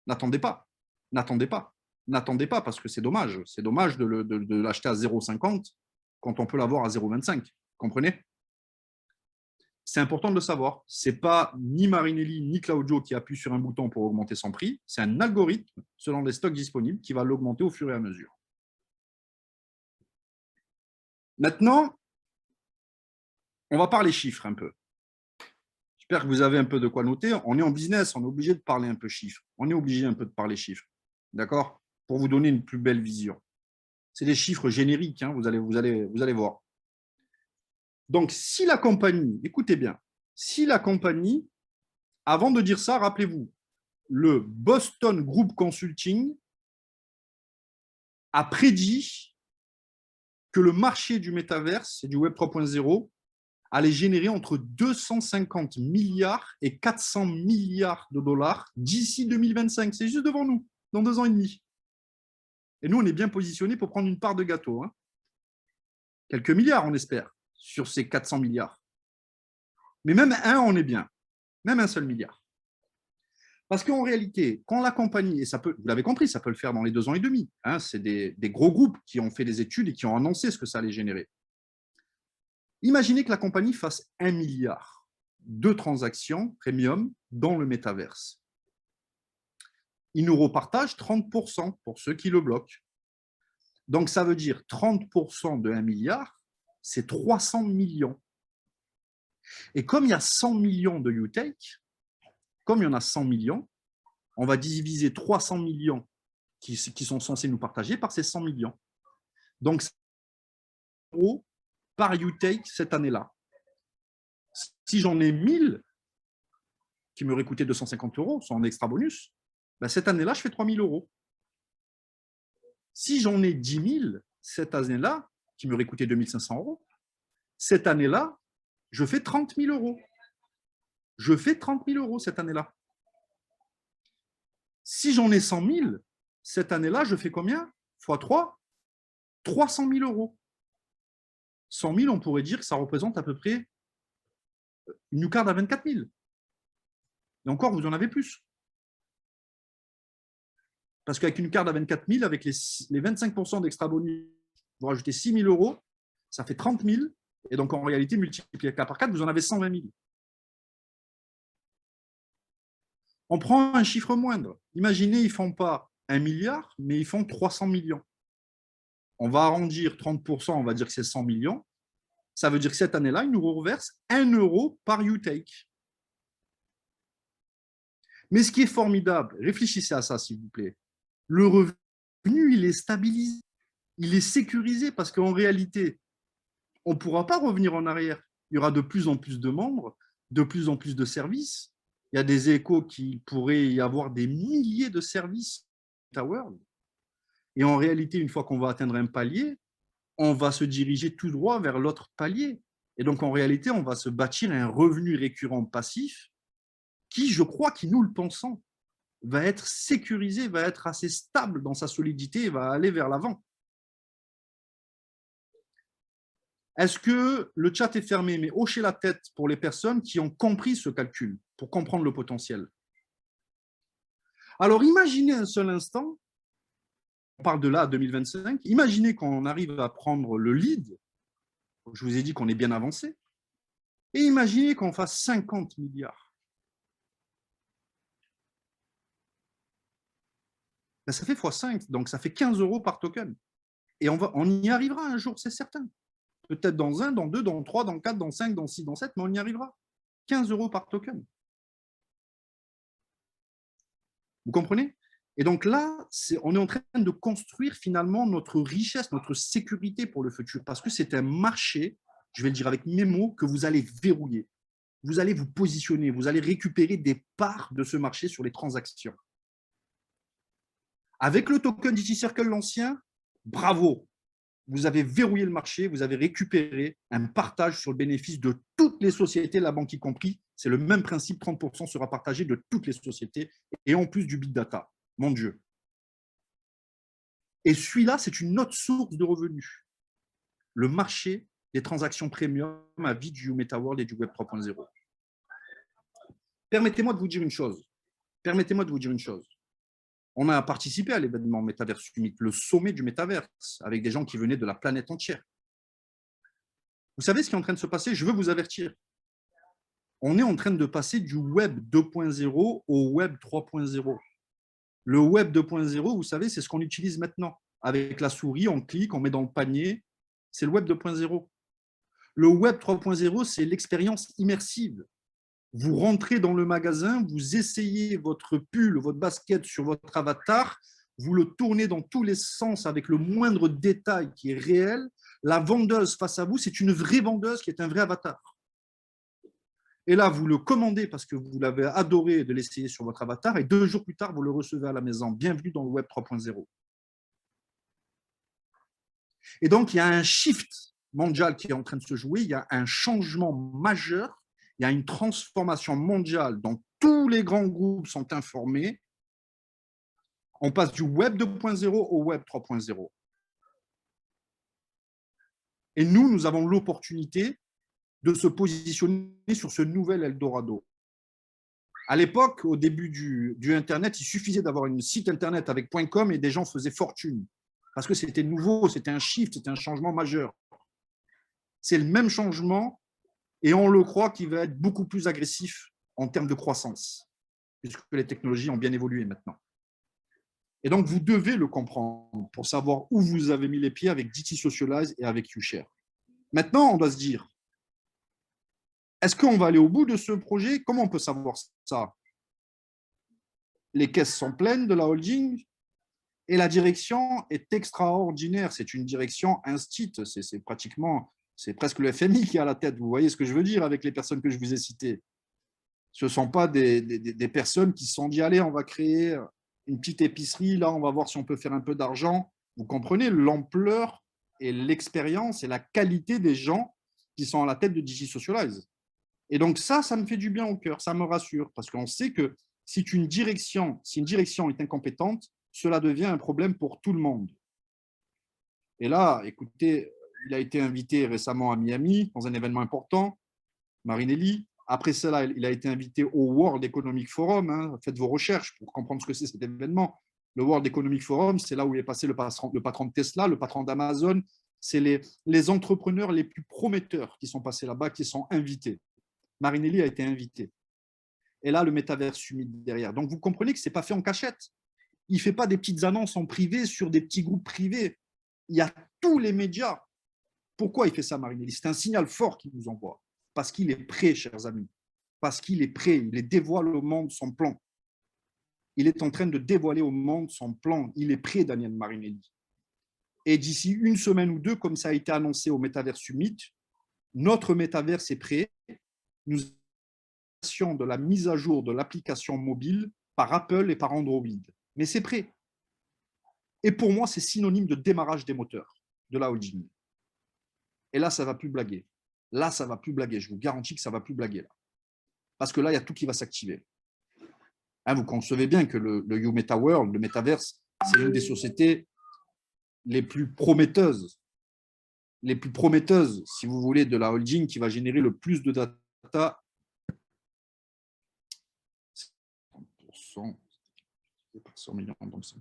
n'attendez pas. N'attendez pas. N'attendez pas parce que c'est dommage. C'est dommage de l'acheter à 0,50 quand on peut l'avoir à 0,25. Comprenez? C'est important de le savoir. Ce n'est pas ni Marinelli ni Claudio qui appuient sur un bouton pour augmenter son prix. C'est un algorithme, selon les stocks disponibles, qui va l'augmenter au fur et à mesure. Maintenant, on va parler chiffres un peu. J'espère que vous avez un peu de quoi noter. On est en business, on est obligé de parler un peu chiffres. On est obligé un peu de parler chiffres. D'accord? Pour vous donner une plus belle vision. C'est des chiffres génériques, vous allez voir. Donc, si la compagnie, écoutez bien, si la compagnie, avant de dire ça, rappelez-vous, le Boston Group Consulting a prédit que le marché du métaverse et du Web 3.0 allait générer entre 250 milliards et 400 milliards de dollars d'ici 2025. C'est juste devant nous, dans 2 ans et demi. Et nous, on est bien positionnés pour prendre une part de gâteau. Hein. Quelques milliards, on espère, sur ces 400 milliards. Mais même un, on est bien. Même un seul milliard. Parce qu'en réalité, quand la compagnie, et ça peut, vous l'avez compris, ça peut le faire dans les 2 ans et demi, hein, c'est des gros groupes qui ont fait des études et qui ont annoncé ce que ça allait générer. Imaginez que la compagnie fasse 1 milliard de transactions premium dans le métaverse. Ils nous repartagent 30% pour ceux qui le bloquent. Donc, ça veut dire 30% de 1 milliard, c'est 300 millions. Et comme il y a 100 millions de UTake, comme il y en a 100 millions, on va diviser 300 millions qui sont censés nous partager par ces 100 millions. Donc, c'est euros par UTake cette année-là. Si j'en ai 1000 qui m'auraient coûté 250 euros, sans extra bonus, ben cette année-là, je fais 3000 euros. Si j'en ai 10 000 cette année-là, qui m'aurait coûté 2500 euros, cette année-là, je fais 30 000 euros. Je fais 30 000 euros cette année-là. Si j'en ai 100 000, cette année-là, je fais combien? Fois 3, 300 000 euros. 100 000, on pourrait dire que ça représente à peu près une Ucard à 24 000. Et encore, vous en avez plus. Parce qu'avec une carte à 24 000, avec les 25% d'extra bonus, vous rajoutez 6 000 euros, ça fait 30 000. Et donc, en réalité, multiplié par 4, vous en avez 120 000. On prend un chiffre moindre. Imaginez, ils ne font pas 1 milliard, mais ils font 300 millions. On va arrondir 30%, on va dire que c'est 100 millions. Ça veut dire que cette année-là, ils nous reversent 1 euro par UTake. Mais ce qui est formidable, réfléchissez à ça, s'il vous plaît. Le revenu, il est stabilisé, il est sécurisé parce qu'en réalité, on ne pourra pas revenir en arrière. Il y aura de plus en plus de membres, de plus en plus de services. Il y a des échos qu'il pourrait y avoir des milliers de services World. Et en réalité, une fois qu'on va atteindre un palier, on va se diriger tout droit vers l'autre palier. Et donc, en réalité, on va se bâtir un revenu récurrent passif qui, je crois, qui nous le pensons, va être sécurisé, va être assez stable dans sa solidité et va aller vers l'avant. Est-ce que le chat est fermé? Mais hochez la tête pour les personnes qui ont compris ce calcul, pour comprendre le potentiel. Alors, imaginez un seul instant, on parle de là à 2025, imaginez qu'on arrive à prendre le lead, je vous ai dit qu'on est bien avancé, et imaginez qu'on fasse 50 milliards. Ben, ça fait x5, donc ça fait 15 euros par token. Et on y arrivera un jour, c'est certain. Peut-être dans 1, dans 2, dans 3, dans 4, dans 5, dans 6, dans 7, mais on y arrivera. 15 euros par token. Vous comprenez? Et donc là, on est en train de construire finalement notre richesse, notre sécurité pour le futur, parce que c'est un marché, je vais le dire avec mes mots, que vous allez verrouiller. Vous allez vous positionner, vous allez récupérer des parts de ce marché sur les transactions. Avec le token DigiCircle l'ancien, bravo, vous avez verrouillé le marché, vous avez récupéré un partage sur le bénéfice de toutes les sociétés, la banque y compris. C'est le même principe, 30% sera partagé de toutes les sociétés et en plus du big data. Mon Dieu. Et celui-là, c'est une autre source de revenus. Le marché des transactions premium à vie du MetaWorld et du Web 3.0. Permettez-moi de vous dire une chose. On a participé à l'événement Metaverse Summit, le sommet du Metaverse, avec des gens qui venaient de la planète entière. Vous savez ce qui est en train de se passer? Je veux vous avertir. On est en train de passer du Web 2.0 au Web 3.0. Le Web 2.0, vous savez, c'est ce qu'on utilise maintenant. Avec la souris, on clique, on met dans le panier. C'est le Web 2.0. Le Web 3.0, c'est l'expérience immersive. Vous rentrez dans le magasin, vous essayez votre pull, votre basket sur votre avatar, vous le tournez dans tous les sens avec le moindre détail qui est réel. La vendeuse face à vous, c'est une vraie vendeuse qui est un vrai avatar. Et là, vous le commandez parce que vous l'avez adoré de l'essayer sur votre avatar et 2 jours plus tard, vous le recevez à la maison. Bienvenue dans le Web 3.0. Et donc, il y a un shift mondial qui est en train de se jouer, il y a un changement majeur, il y a une transformation mondiale dont tous les grands groupes sont informés. On passe du Web 2.0 au Web 3.0. Et nous avons l'opportunité de se positionner sur ce nouvel Eldorado. À l'époque, au début du Internet, il suffisait d'avoir un site Internet avec .com et des gens faisaient fortune. Parce que c'était nouveau, c'était un shift, c'était un changement majeur. C'est le même changement et on le croit qu'il va être beaucoup plus agressif en termes de croissance, puisque les technologies ont bien évolué maintenant. Et donc, vous devez le comprendre pour savoir où vous avez mis les pieds avec DT Socialize et avec YouShare. Maintenant, on doit se dire, est-ce qu'on va aller au bout de ce projet? Comment on peut savoir ça? Les caisses sont pleines de la holding et la direction est extraordinaire. C'est une direction instite. C'est pratiquement, c'est presque le FMI qui est à la tête. Vous voyez ce que je veux dire avec les personnes que je vous ai citées. Ce ne sont pas des personnes qui se sont dit, allez, on va créer une petite épicerie, là, on va voir si on peut faire un peu d'argent. Vous comprenez l'ampleur et l'expérience et la qualité des gens qui sont à la tête de Digi Socialize. Et donc ça me fait du bien au cœur, ça me rassure, parce qu'on sait que si une direction est incompétente, cela devient un problème pour tout le monde. Et là, écoutez, il a été invité récemment à Miami dans un événement important, Marinelli. Après cela, il a été invité au World Economic Forum. Hein. Faites vos recherches pour comprendre ce que c'est cet événement. Le World Economic Forum, c'est là où est passé le patron de Tesla, le patron d'Amazon. C'est les entrepreneurs les plus prometteurs qui sont passés là-bas, qui sont invités. Marinelli a été invité. Et là, le métavers Summit derrière. Donc, vous comprenez que ce n'est pas fait en cachette. Il ne fait pas des petites annonces en privé sur des petits groupes privés. Il y a tous les médias. Pourquoi il fait ça, Marinelli? C'est un signal fort qu'il nous envoie. Parce qu'il est prêt, chers amis. Parce qu'il est prêt. Il dévoile au monde son plan. Il est en train de dévoiler au monde son plan. Il est prêt, Daniel Marinelli. Et d'ici une semaine ou deux, comme ça a été annoncé au Metaverse Summit, notre métaverse est prêt. Nous de la mise à jour de l'application mobile par Apple et par Android. Mais c'est prêt. Et pour moi, c'est synonyme de démarrage des moteurs de la holding. Et là, ça ne va plus blaguer. Là, ça ne va plus blaguer. Je vous garantis que ça ne va plus blaguer. Là. Parce que là, il y a tout qui va s'activer. Hein, vous concevez bien que le YouMeta World, le Metaverse, c'est une des sociétés les plus prometteuses, si vous voulez, de la holding qui va générer le plus de data. Par 100 millions, donc c'est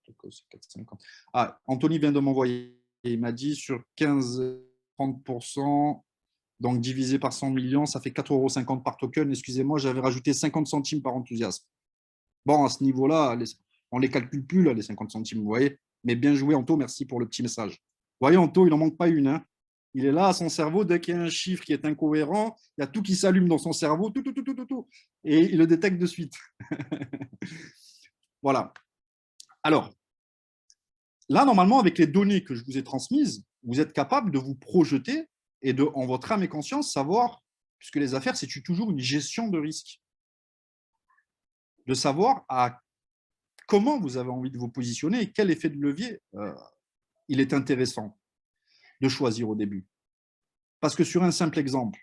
450. Ah, Anthony vient de m'envoyer, il m'a dit sur 15-30%, donc divisé par 100 millions, ça fait 4,50 € par token. Excusez-moi, j'avais rajouté 50 centimes par enthousiasme. Bon, à ce niveau-là, on ne les calcule plus, là, les 50 centimes, vous voyez. Mais bien joué, Anto, merci pour le petit message. Vous voyez, Anto, il n'en manque pas une. Hein. Il est là à son cerveau, dès qu'il y a un chiffre qui est incohérent, il y a tout qui s'allume dans son cerveau, tout, et il le détecte de suite. Voilà. Alors, là, normalement, avec les données que je vous ai transmises, vous êtes capable de vous projeter et de, en votre âme et conscience, savoir, puisque les affaires, c'est toujours une gestion de risque, de savoir comment vous avez envie de vous positionner et quel effet de levier il est intéressant de choisir au début. Parce que sur un simple exemple,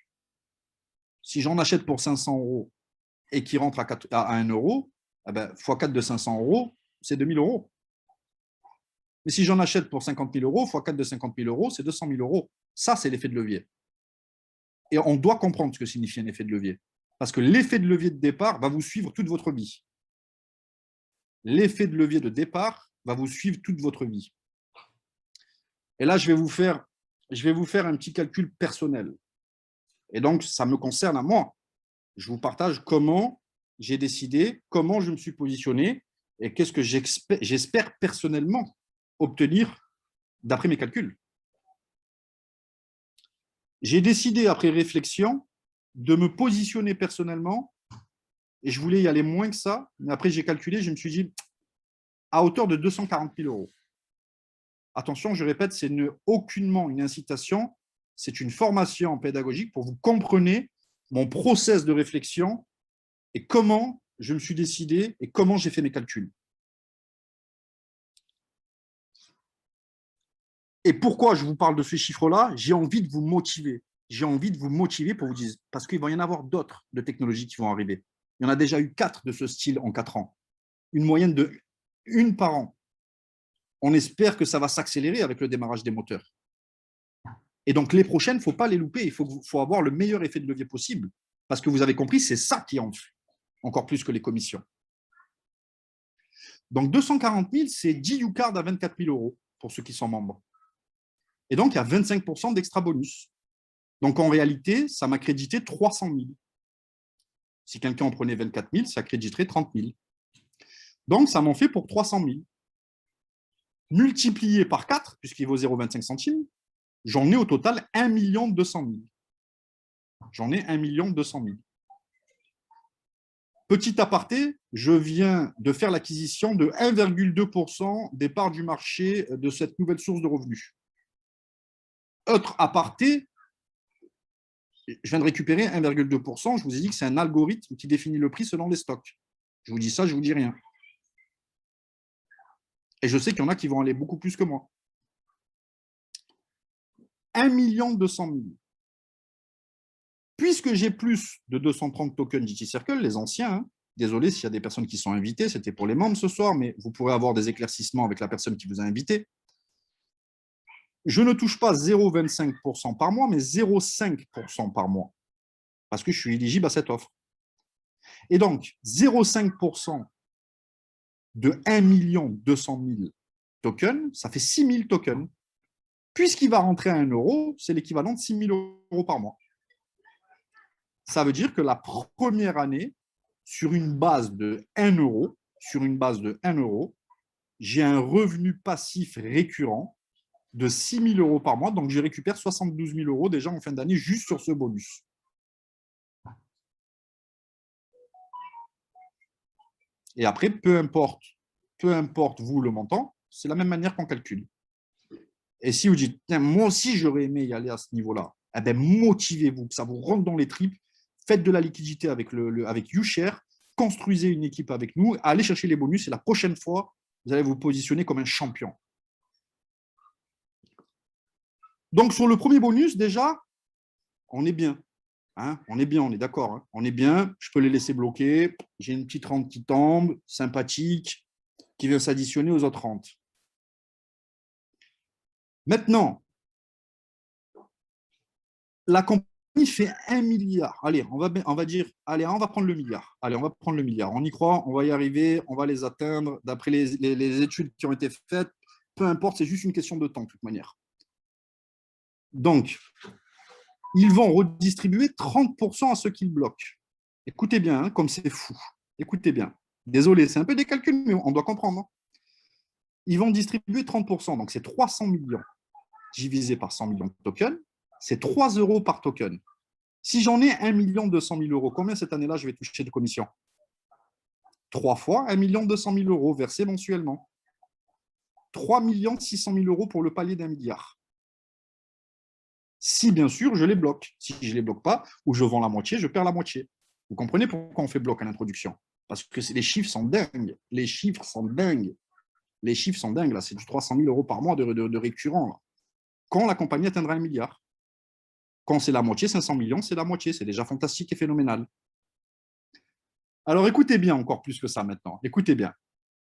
si j'en achète pour 500 € et qui rentre à 1 €, eh ben, x4 de 500 €, c'est 2 000 €. Mais si j'en achète pour 50 000 €, x4 de 50 000 €, c'est 200 000 €. Ça, c'est l'effet de levier. Et on doit comprendre ce que signifie un effet de levier. Parce que l'effet de levier de départ va vous suivre toute votre vie. L'effet de levier de départ va vous suivre toute votre vie. Et là, je vais vous faire un petit calcul personnel. Et donc, ça me concerne à moi. Je vous partage comment j'ai décidé, comment je me suis positionné et qu'est-ce que j'espère personnellement obtenir d'après mes calculs. J'ai décidé, après réflexion, de me positionner personnellement et je voulais y aller moins que ça, mais après j'ai calculé, je me suis dit à hauteur de 240 000 €. Attention, je répète, c'est aucunement une incitation, c'est une formation pédagogique pour vous compreniez mon process de réflexion et comment je me suis décidé et comment j'ai fait mes calculs. Et pourquoi je vous parle de ce chiffre-là? J'ai envie de vous motiver. J'ai envie de vous motiver pour vous dire, parce qu'il va y en avoir d'autres de technologies qui vont arriver. Il y en a déjà eu 4 de ce style en 4 ans. Une moyenne de 1 par an. On espère que ça va s'accélérer avec le démarrage des moteurs. Et donc, les prochaines, il ne faut pas les louper. Il faut avoir le meilleur effet de levier possible. Parce que vous avez compris, c'est ça qui enfle, encore plus que les commissions. Donc, 240 000, c'est 10 U-Card à 24 000 € pour ceux qui sont membres. Et donc, il y a 25% d'extra bonus. Donc, en réalité, ça m'a crédité 300 000. Si quelqu'un en prenait 24 000, ça créditerait 30 000. Donc, ça m'en fait pour 300 000. Multiplié par 4, puisqu'il vaut 0,25 centimes, j'en ai au total 1 200 000. J'en ai 1 200 000. Petit aparté, je viens de faire l'acquisition de 1,2% des parts du marché de cette nouvelle source de revenus. Autre aparté, je viens de récupérer 1,2%. Je vous ai dit que c'est un algorithme qui définit le prix selon les stocks. Je vous dis ça, je ne vous dis rien. Et je sais qu'il y en a qui vont aller beaucoup plus que moi. 1 200 000. Puisque j'ai plus de 230 tokens GT Circle, les anciens, hein, désolé s'il y a des personnes qui sont invitées, c'était pour les membres ce soir, mais vous pourrez avoir des éclaircissements avec la personne qui vous a invité. Je ne touche pas 0,25% par mois, mais 0,5% par mois, parce que je suis éligible à cette offre. Et donc, 0,5% de 1 200 000 tokens, ça fait 6 000 tokens. Puisqu'il va rentrer à 1 €, c'est l'équivalent de 6 000 € par mois. Ça veut dire que la première année, sur une base de 1 €, j'ai un revenu passif récurrent de 6 000 € par mois. Donc, je récupère 72 000 € déjà en fin d'année juste sur ce bonus. Et après, peu importe vous le montant, c'est la même manière qu'on calcule. Et si vous dites, moi aussi, j'aurais aimé y aller à ce niveau-là, eh bien, motivez-vous, que ça vous rentre dans les tripes, faites de la liquidité avec YouShare, construisez une équipe avec nous, allez chercher les bonus et la prochaine fois, vous allez vous positionner comme un champion. Donc, sur le premier bonus, déjà, on est bien. Hein, on est bien, on est d'accord. Hein, on est bien, je peux les laisser bloquer. J'ai une petite rente qui tombe, sympathique, qui vient s'additionner aux autres rentes. Maintenant, la compagnie fait 1 milliard. Allez, on va dire, allez, on va prendre le milliard. Allez, on va prendre le milliard. On y croit, on va y arriver, on va les atteindre. D'après les études qui ont été faites, peu importe, c'est juste une question de temps, de toute manière. Donc, ils vont redistribuer 30% à ceux qui le bloquent. Écoutez bien, hein, comme c'est fou. Écoutez bien. Désolé, c'est un peu des calculs, mais on doit comprendre. Hein. Ils vont distribuer 30%, donc c'est 300 millions divisé par 100 millions de tokens, c'est 3 € par token. Si j'en ai 1 200 000 €, combien cette année-là je vais toucher de commission? 3 fois 1 200 000 € versés mensuellement. 3 600 000 € pour le palier d'1 milliard. Si, bien sûr, je les bloque. Si je ne les bloque pas, ou je vends la moitié, je perds la moitié. Vous comprenez pourquoi on fait bloc à l'introduction? Parce que les chiffres sont dingues. Les chiffres sont dingues. Les chiffres sont dingues, là. C'est du 300 000 € par mois de récurrent. Là. Quand la compagnie atteindra 1 milliard. Quand c'est la moitié, 500 millions, c'est la moitié. C'est déjà fantastique et phénoménal. Alors, écoutez bien encore plus que ça maintenant. Écoutez bien.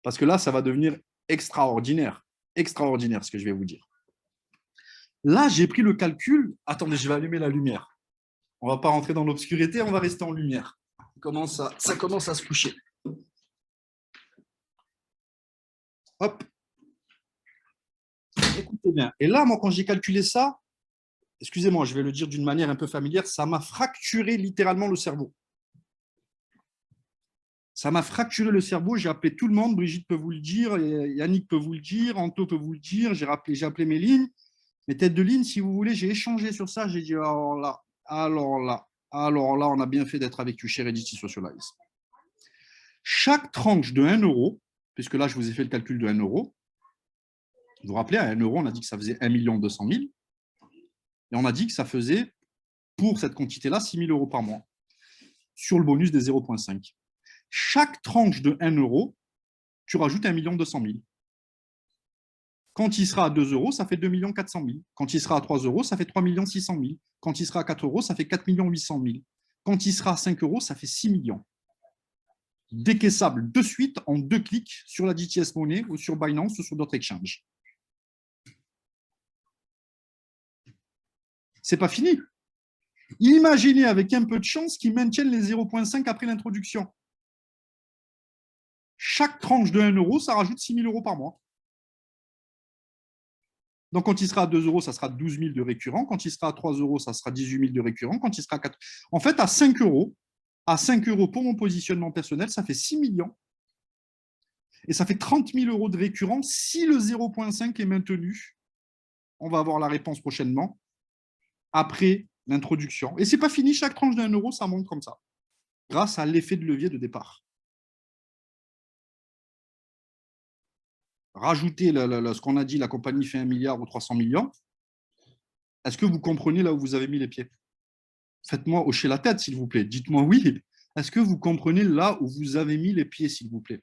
Parce que là, ça va devenir extraordinaire. Extraordinaire, ce que je vais vous dire. Là, j'ai pris le calcul. Attendez, je vais allumer la lumière. On ne va pas rentrer dans l'obscurité, on va rester en lumière. Ça commence à se coucher. Hop. Écoutez bien. Et là, moi, quand j'ai calculé ça, excusez-moi, je vais le dire d'une manière un peu familière, ça m'a fracturé littéralement le cerveau. Ça m'a fracturé le cerveau, j'ai appelé tout le monde, Brigitte peut vous le dire, Yannick peut vous le dire, Anto peut vous le dire, j'ai appelé mes lignes, mes têtes de ligne, si vous voulez, j'ai échangé sur ça, j'ai dit alors là, on a bien fait d'être avec YouShare Edity Socialize. Chaque tranche de 1 €, puisque là, je vous ai fait le calcul de 1 €, vous vous rappelez, à 1 €, on a dit que ça faisait 1 200 000, et on a dit que ça faisait, pour cette quantité-là, 6 000 € par mois. sur le bonus des 0,5. Chaque tranche de 1 euro, tu rajoutes 1 200 000. Quand il sera à 2 euros, ça fait 2 400 000. Quand il sera à 3 euros, ça fait 3 600 000. Quand il sera à 4 euros, ça fait 4 800 000. Quand il sera à 5 euros, ça fait 6 millions. Décaissable de suite en 2 clics sur la DTS Money ou sur Binance ou sur d'autres exchanges. C'est pas fini. Imaginez avec un peu de chance qu'ils maintiennent les 0,5 après l'introduction. Chaque tranche de 1 euro, ça rajoute 6 000 euros par mois. Donc, quand il sera à 2 euros, ça sera 12 000 de récurrent. Quand il sera à 3 euros, ça sera 18 000 de récurrent. Quand il sera à 4... En fait, à 5 euros pour mon positionnement personnel, ça fait 6 millions. Et ça fait 30 000 euros de récurrent si le 0,5 est maintenu. On va avoir la réponse prochainement, après l'introduction. Et ce n'est pas fini, chaque tranche de 1 euro, ça monte comme ça, grâce à l'effet de levier de départ. Rajoutez ce qu'on a dit, la compagnie fait 1 milliard ou 300 millions. Est-ce que vous comprenez là où vous avez mis les pieds? Faites-moi hocher la tête, s'il vous plaît. Dites-moi oui. Est-ce que vous comprenez là où vous avez mis les pieds, s'il vous plaît?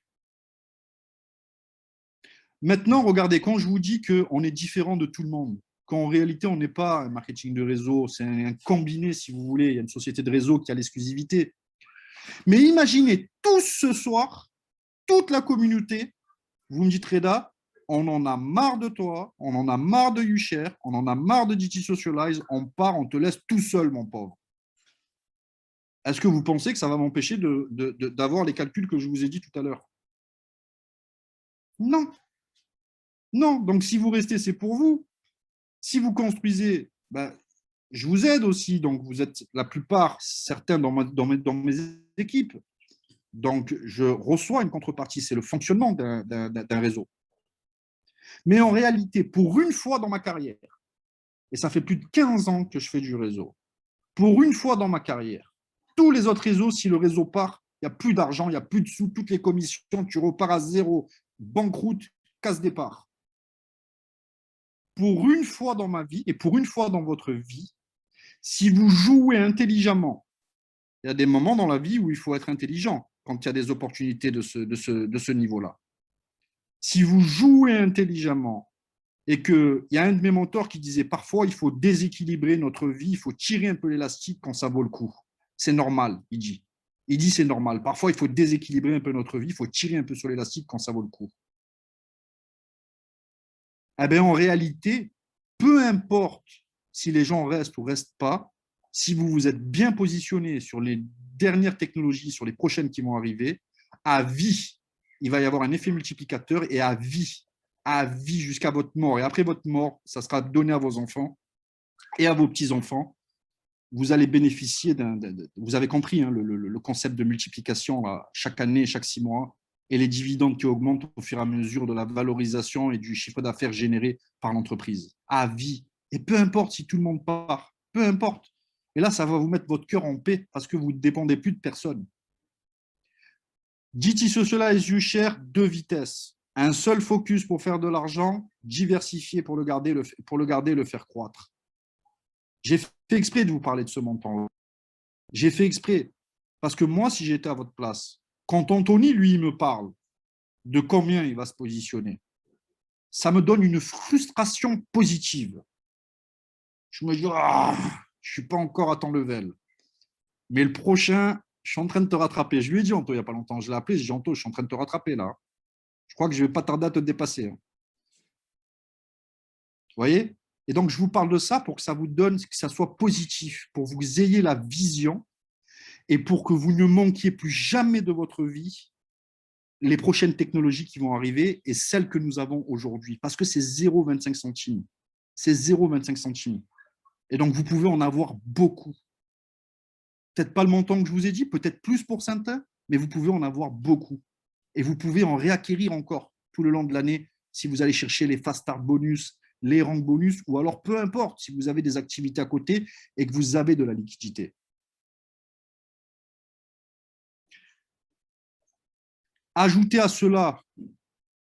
Maintenant, regardez, quand je vous dis qu'on est différent de tout le monde, qu'en réalité, on n'est pas un marketing de réseau, c'est un combiné, si vous voulez. Il y a une société de réseau qui a l'exclusivité. Mais imaginez tous ce soir, toute la communauté, vous me dites, Reda, on en a marre de toi, on en a marre de YouShare, on en a marre de DT Socialize, on part, on te laisse tout seul, mon pauvre. Est-ce que vous pensez que ça va m'empêcher d'avoir les calculs que je vous ai dit tout à l'heure? Non. Non. Donc, si vous restez, c'est pour vous. Si vous construisez, ben, je vous aide aussi. Donc, vous êtes la plupart, certains dans mes équipes. Donc, je reçois une contrepartie. C'est le fonctionnement d'un réseau. Mais en réalité, pour une fois dans ma carrière, et ça fait plus de 15 ans que je fais du réseau, pour une fois dans ma carrière, tous les autres réseaux, si le réseau part, il n'y a plus d'argent, il n'y a plus de sous, toutes les commissions, tu repars à zéro, banqueroute, casse-départ. Pour une fois dans ma vie et pour une fois dans votre vie, si vous jouez intelligemment, il y a des moments dans la vie où il faut être intelligent quand il y a des opportunités de ce niveau-là. Si vous jouez intelligemment et qu'il y a un de mes mentors qui disait parfois il faut déséquilibrer notre vie, il faut tirer un peu l'élastique quand ça vaut le coup. C'est normal, il dit. Il dit c'est normal. Parfois, il faut déséquilibrer un peu notre vie, il faut tirer un peu sur l'élastique quand ça vaut le coup. Eh bien, en réalité, peu importe si les gens restent ou ne restent pas, si vous vous êtes bien positionné sur les dernières technologies, sur les prochaines qui vont arriver, à vie, il va y avoir un effet multiplicateur et à vie jusqu'à votre mort. Et après votre mort, ça sera donné à vos enfants et à vos petits-enfants. Vous allez bénéficier vous avez compris hein, le concept de multiplication là, chaque année, chaque 6 mois, et les dividendes qui augmentent au fur et à mesure de la valorisation et du chiffre d'affaires généré par l'entreprise. À vie. Et peu importe si tout le monde part, peu importe. Et là, ça va vous mettre votre cœur en paix parce que vous ne dépendez plus de personne. DT Socialize YouShare, 2 vitesses. Un seul focus pour faire de l'argent, diversifié pour le garder et le faire croître. J'ai fait exprès de vous parler de ce montant-là. J'ai fait exprès. Parce que moi, si j'étais à votre place, quand Anthony, lui, il me parle de combien il va se positionner, ça me donne une frustration positive. Je me dis, ah, je ne suis pas encore à ton level. Mais le prochain, je suis en train de te rattraper. Je lui ai dit, Anto, il n'y a pas longtemps, je l'ai appelé, je lui ai dit, Anto, je suis en train de te rattraper là. Je crois que je ne vais pas tarder à te dépasser. Vous voyez? Et donc, je vous parle de ça pour que ça vous donne, que ça soit positif, pour que vous ayez la vision et pour que vous ne manquiez plus jamais de votre vie les prochaines technologies qui vont arriver et celles que nous avons aujourd'hui. Parce que c'est 0,25 centimes. C'est 0,25 centimes. Et donc, vous pouvez en avoir beaucoup. Peut-être pas le montant que je vous ai dit, peut-être plus pour certains, mais vous pouvez en avoir beaucoup. Et vous pouvez en réacquérir encore tout le long de l'année si vous allez chercher les fast start bonus, les rank bonus, ou alors peu importe si vous avez des activités à côté et que vous avez de la liquidité. Ajoutez à cela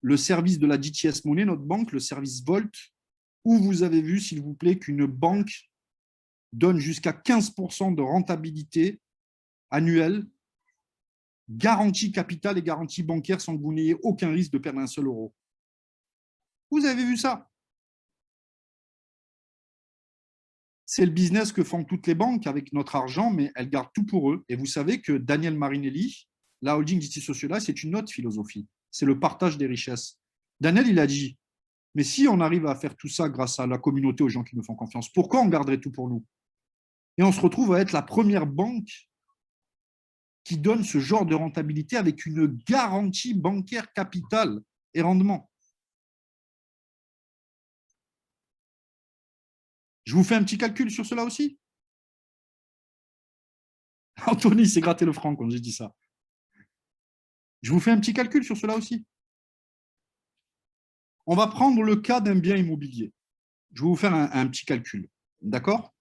le service de la DTS Money, notre banque, le service Volt, où vous avez vu, s'il vous plaît, qu'une banque donne jusqu'à 15% de rentabilité annuel, garantie capitale et garantie bancaire sans que vous n'ayez aucun risque de perdre un seul euro. Vous avez vu ça? C'est le business que font toutes les banques avec notre argent, mais elles gardent tout pour eux. Et vous savez que Daniel Marinelli, la holding Justice Sociale, c'est une autre philosophie. C'est le partage des richesses. Daniel, il a dit, mais si on arrive à faire tout ça grâce à la communauté, aux gens qui nous font confiance, pourquoi on garderait tout pour nous? Et on se retrouve à être la première banque qui donne ce genre de rentabilité avec une garantie bancaire capitale et rendement. Je vous fais un petit calcul sur cela aussi. Anthony s'est gratté le franc quand j'ai dit ça. Je vous fais un petit calcul sur cela aussi. On va prendre le cas d'un bien immobilier. Je vais vous faire un petit calcul. D'accord?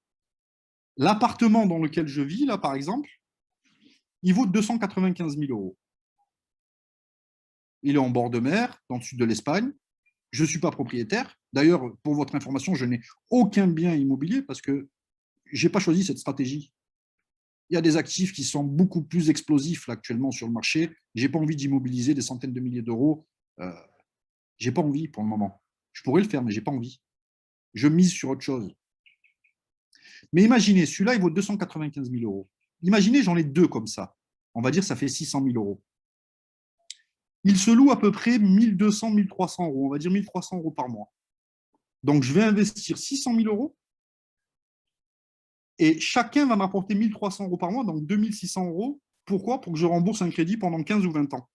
L'appartement dans lequel je vis, là, par exemple, il vaut 295 000 euros. Il est en bord de mer, dans le sud de l'Espagne. Je ne suis pas propriétaire. D'ailleurs, pour votre information, je n'ai aucun bien immobilier parce que je n'ai pas choisi cette stratégie. Il y a des actifs qui sont beaucoup plus explosifs là, actuellement sur le marché. Je n'ai pas envie d'immobiliser des centaines de milliers d'euros. Je n'ai pas envie pour le moment. Je pourrais le faire, mais je n'ai pas envie. Je mise sur autre chose. Mais imaginez, celui-là, il vaut 295 000 euros. Imaginez, j'en ai deux comme ça. On va dire ça fait 600 000 euros. Il se loue à peu près 1 200, 1 300 euros. On va dire 1 300 euros par mois. Donc, je vais investir 600 000 euros et chacun va m'apporter 1 300 euros par mois, donc 2 600 euros. Pourquoi? Pour que je rembourse un crédit pendant 15 ou 20 ans.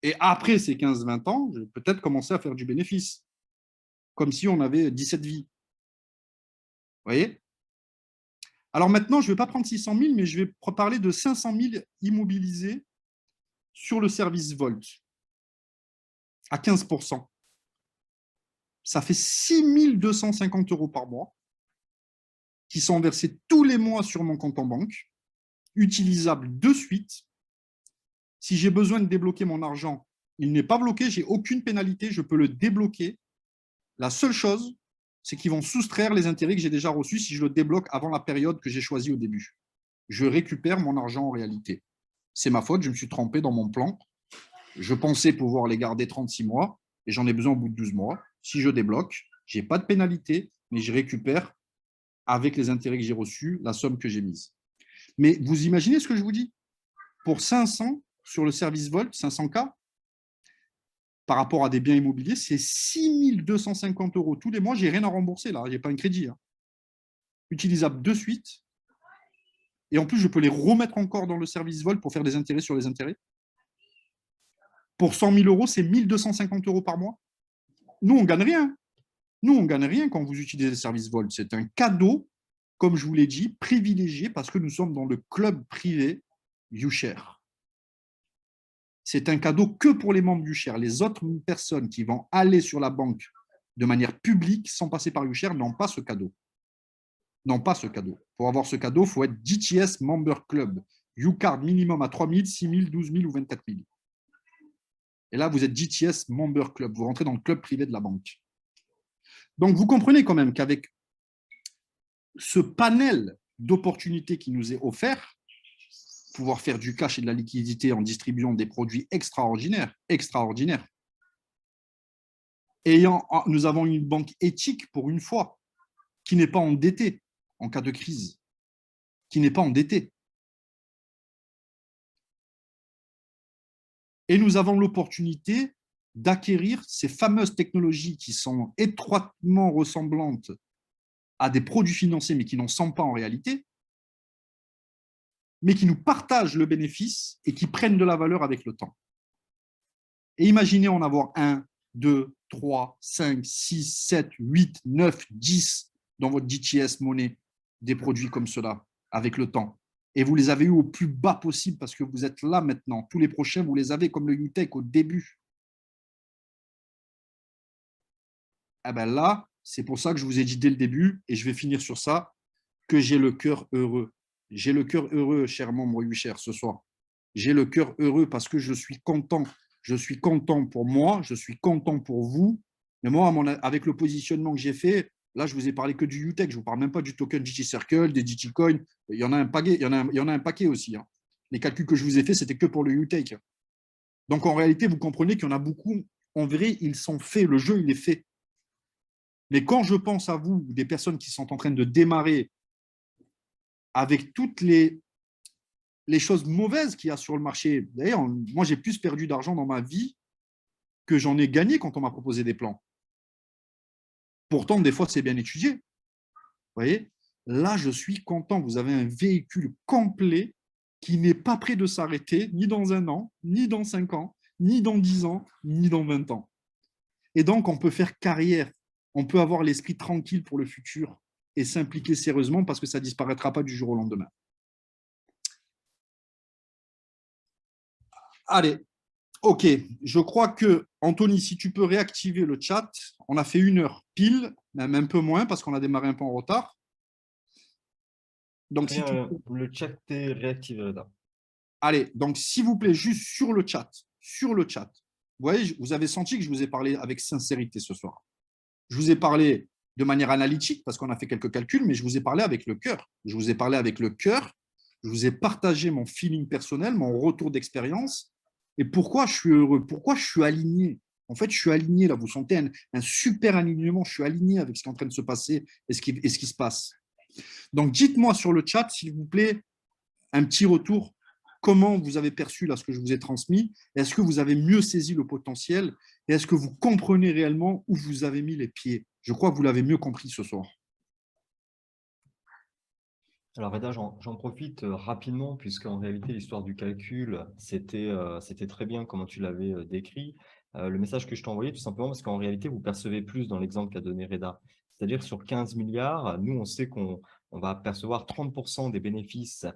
Et après ces 15-20 ans, je vais peut-être commencer à faire du bénéfice, comme si on avait 17 vies. Vous voyez? Alors maintenant, je ne vais pas prendre 600 000, mais je vais parler de 500 000 immobilisés sur le service Volt à 15%. Ça fait 6 250 euros par mois qui sont versés tous les mois sur mon compte en banque, utilisables de suite. Si j'ai besoin de débloquer mon argent, il n'est pas bloqué, j'ai aucune pénalité, je peux le débloquer. La seule chose, c'est qu'ils vont soustraire les intérêts que j'ai déjà reçus si je le débloque avant la période que j'ai choisie au début. Je récupère mon argent en réalité. C'est ma faute, je me suis trompé dans mon plan. Je pensais pouvoir les garder 36 mois et j'en ai besoin au bout de 12 mois. Si je débloque, je n'ai pas de pénalité, mais je récupère avec les intérêts que j'ai reçus la somme que j'ai mise. Mais vous imaginez ce que je vous dis? Pour 500 sur le service Volt, 500K, par rapport à des biens immobiliers, c'est 6 250 euros tous les mois. Je n'ai rien à rembourser là, je n'ai pas un crédit. Utilisable de suite. Et en plus, je peux les remettre encore dans le service Volt pour faire des intérêts sur les intérêts. Pour 100 000 euros, c'est 1 250 euros par mois. Nous, on ne gagne rien. Nous, on ne gagne rien quand vous utilisez le service Volt. C'est un cadeau, comme je vous l'ai dit, privilégié parce que nous sommes dans le club privé YouShare. C'est un cadeau que pour les membres YouShare. Les autres personnes qui vont aller sur la banque de manière publique sans passer par YouShare n'ont pas ce cadeau. N'ont pas ce cadeau. Pour avoir ce cadeau, il faut être DTS Member Club. YouCard minimum à 3 000, 6 000, 12 000 ou 24 000. Et là, vous êtes DTS Member Club. Vous rentrez dans le club privé de la banque. Donc, vous comprenez quand même qu'avec ce panel d'opportunités qui nous est offert, pouvoir faire du cash et de la liquidité en distribuant des produits extraordinaires. Nous avons une banque éthique pour une fois, qui n'est pas endettée en cas de crise, qui n'est pas endettée. Et nous avons l'opportunité d'acquérir ces fameuses technologies qui sont étroitement ressemblantes à des produits financiers, mais qui n'en sont pas en réalité, mais qui nous partagent le bénéfice et qui prennent de la valeur avec le temps. Et imaginez en avoir 1, 2, 3, 5, 6, 7, 8, 9, 10 dans votre DTS monnaie, des produits comme cela, avec le temps. Et vous les avez eu au plus bas possible parce que vous êtes là maintenant. Tous les prochains, vous les avez comme le UTech au début. Eh bien là, c'est pour ça que je vous ai dit dès le début, et je vais finir sur ça, que j'ai le cœur heureux. J'ai le cœur heureux, cher membre YouShare, ce soir. J'ai le cœur heureux parce que je suis content. Je suis content pour moi, je suis content pour vous. Mais moi, avec le positionnement que j'ai fait, Là, je vous ai parlé que du UTech, je ne vous parle même pas du token GT Circle, des GT Coin. Il y en a un paquet, il y en a un paquet aussi. Hein. Les calculs que je vous ai faits, c'était que pour le UTech. Donc, en réalité, vous comprenez qu'il y en a beaucoup. En vrai, ils sont faits. Le jeu, il est fait. Mais quand je pense à vous, des personnes qui sont en train de démarrer avec toutes les choses mauvaises qu'il y a sur le marché, d'ailleurs, moi, j'ai plus perdu d'argent dans ma vie que j'en ai gagné quand on m'a proposé des plans. Pourtant, des fois, c'est bien étudié. Vous voyez, là, je suis content. Vous avez un véhicule complet qui n'est pas prêt de s'arrêter, ni dans 1 an, ni dans 5 ans, ni dans 10 ans, ni dans 20 ans. Et donc, on peut faire carrière. On peut avoir l'esprit tranquille pour le futur et s'impliquer sérieusement parce que ça ne disparaîtra pas du jour au lendemain. Allez, ok. Je crois que, Anthony, si tu peux réactiver le chat, on a fait 1 heure pile, même un peu moins parce qu'on a démarré un peu en retard. Donc, si tu peux... Le chat est réactivé, Reda. Allez, donc s'il vous plaît, juste sur le chat, vous voyez, vous avez senti que je vous ai parlé avec sincérité ce soir. Je vous ai parlé de manière analytique parce qu'on a fait quelques calculs, mais je vous ai parlé avec le cœur. Je vous ai parlé avec le cœur. Je vous ai partagé mon feeling personnel, mon retour d'expérience et pourquoi je suis heureux, pourquoi je suis aligné. En fait, je suis aligné là. Vous sentez un super alignement. Je suis aligné avec ce qui est en train de se passer et ce qui se passe. Donc, dites-moi sur le chat, s'il vous plaît, un petit retour. Comment vous avez perçu là ce que je vous ai transmis? Est-ce que vous avez mieux saisi le potentiel? Et est-ce que vous comprenez réellement où vous avez mis les pieds? Je crois que vous l'avez mieux compris ce soir. Alors, Reda, j'en profite rapidement, puisqu'en réalité, l'histoire du calcul, c'était très bien comment tu l'avais décrit. Le message que je t'ai envoyé, tout simplement, parce qu'en réalité, vous percevez plus dans l'exemple qu'a donné Reda. C'est-à-dire, sur 15 milliards, nous, on sait qu'on va percevoir 30% des bénéfices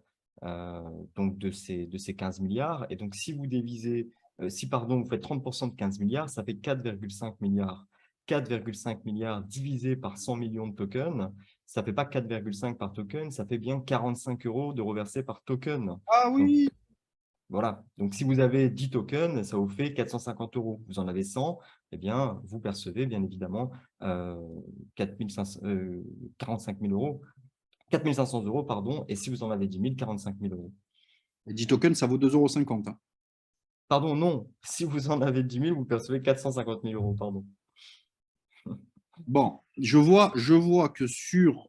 donc de ces 15 milliards. Et donc, si vous divisez, vous faites 30% de 15 milliards, ça fait 4,5 milliards. 4,5 milliards divisé par 100 millions de tokens, ça ne fait pas 4,5 par token, ça fait bien 45 € de reversés par token. Ah Donc, oui, voilà. Donc, si vous avez 10 tokens, ça vous fait 450 €. Vous en avez 100, eh bien, vous percevez bien évidemment 45 000 €, 4 500 €, pardon. Et si vous en avez 10 000, 45 000 €. les 10 tokens, ça vaut 2,50 €. Hein. Pardon, non. Si vous en avez 10 000, vous percevez 450 000 €, pardon. Bon, je vois que sur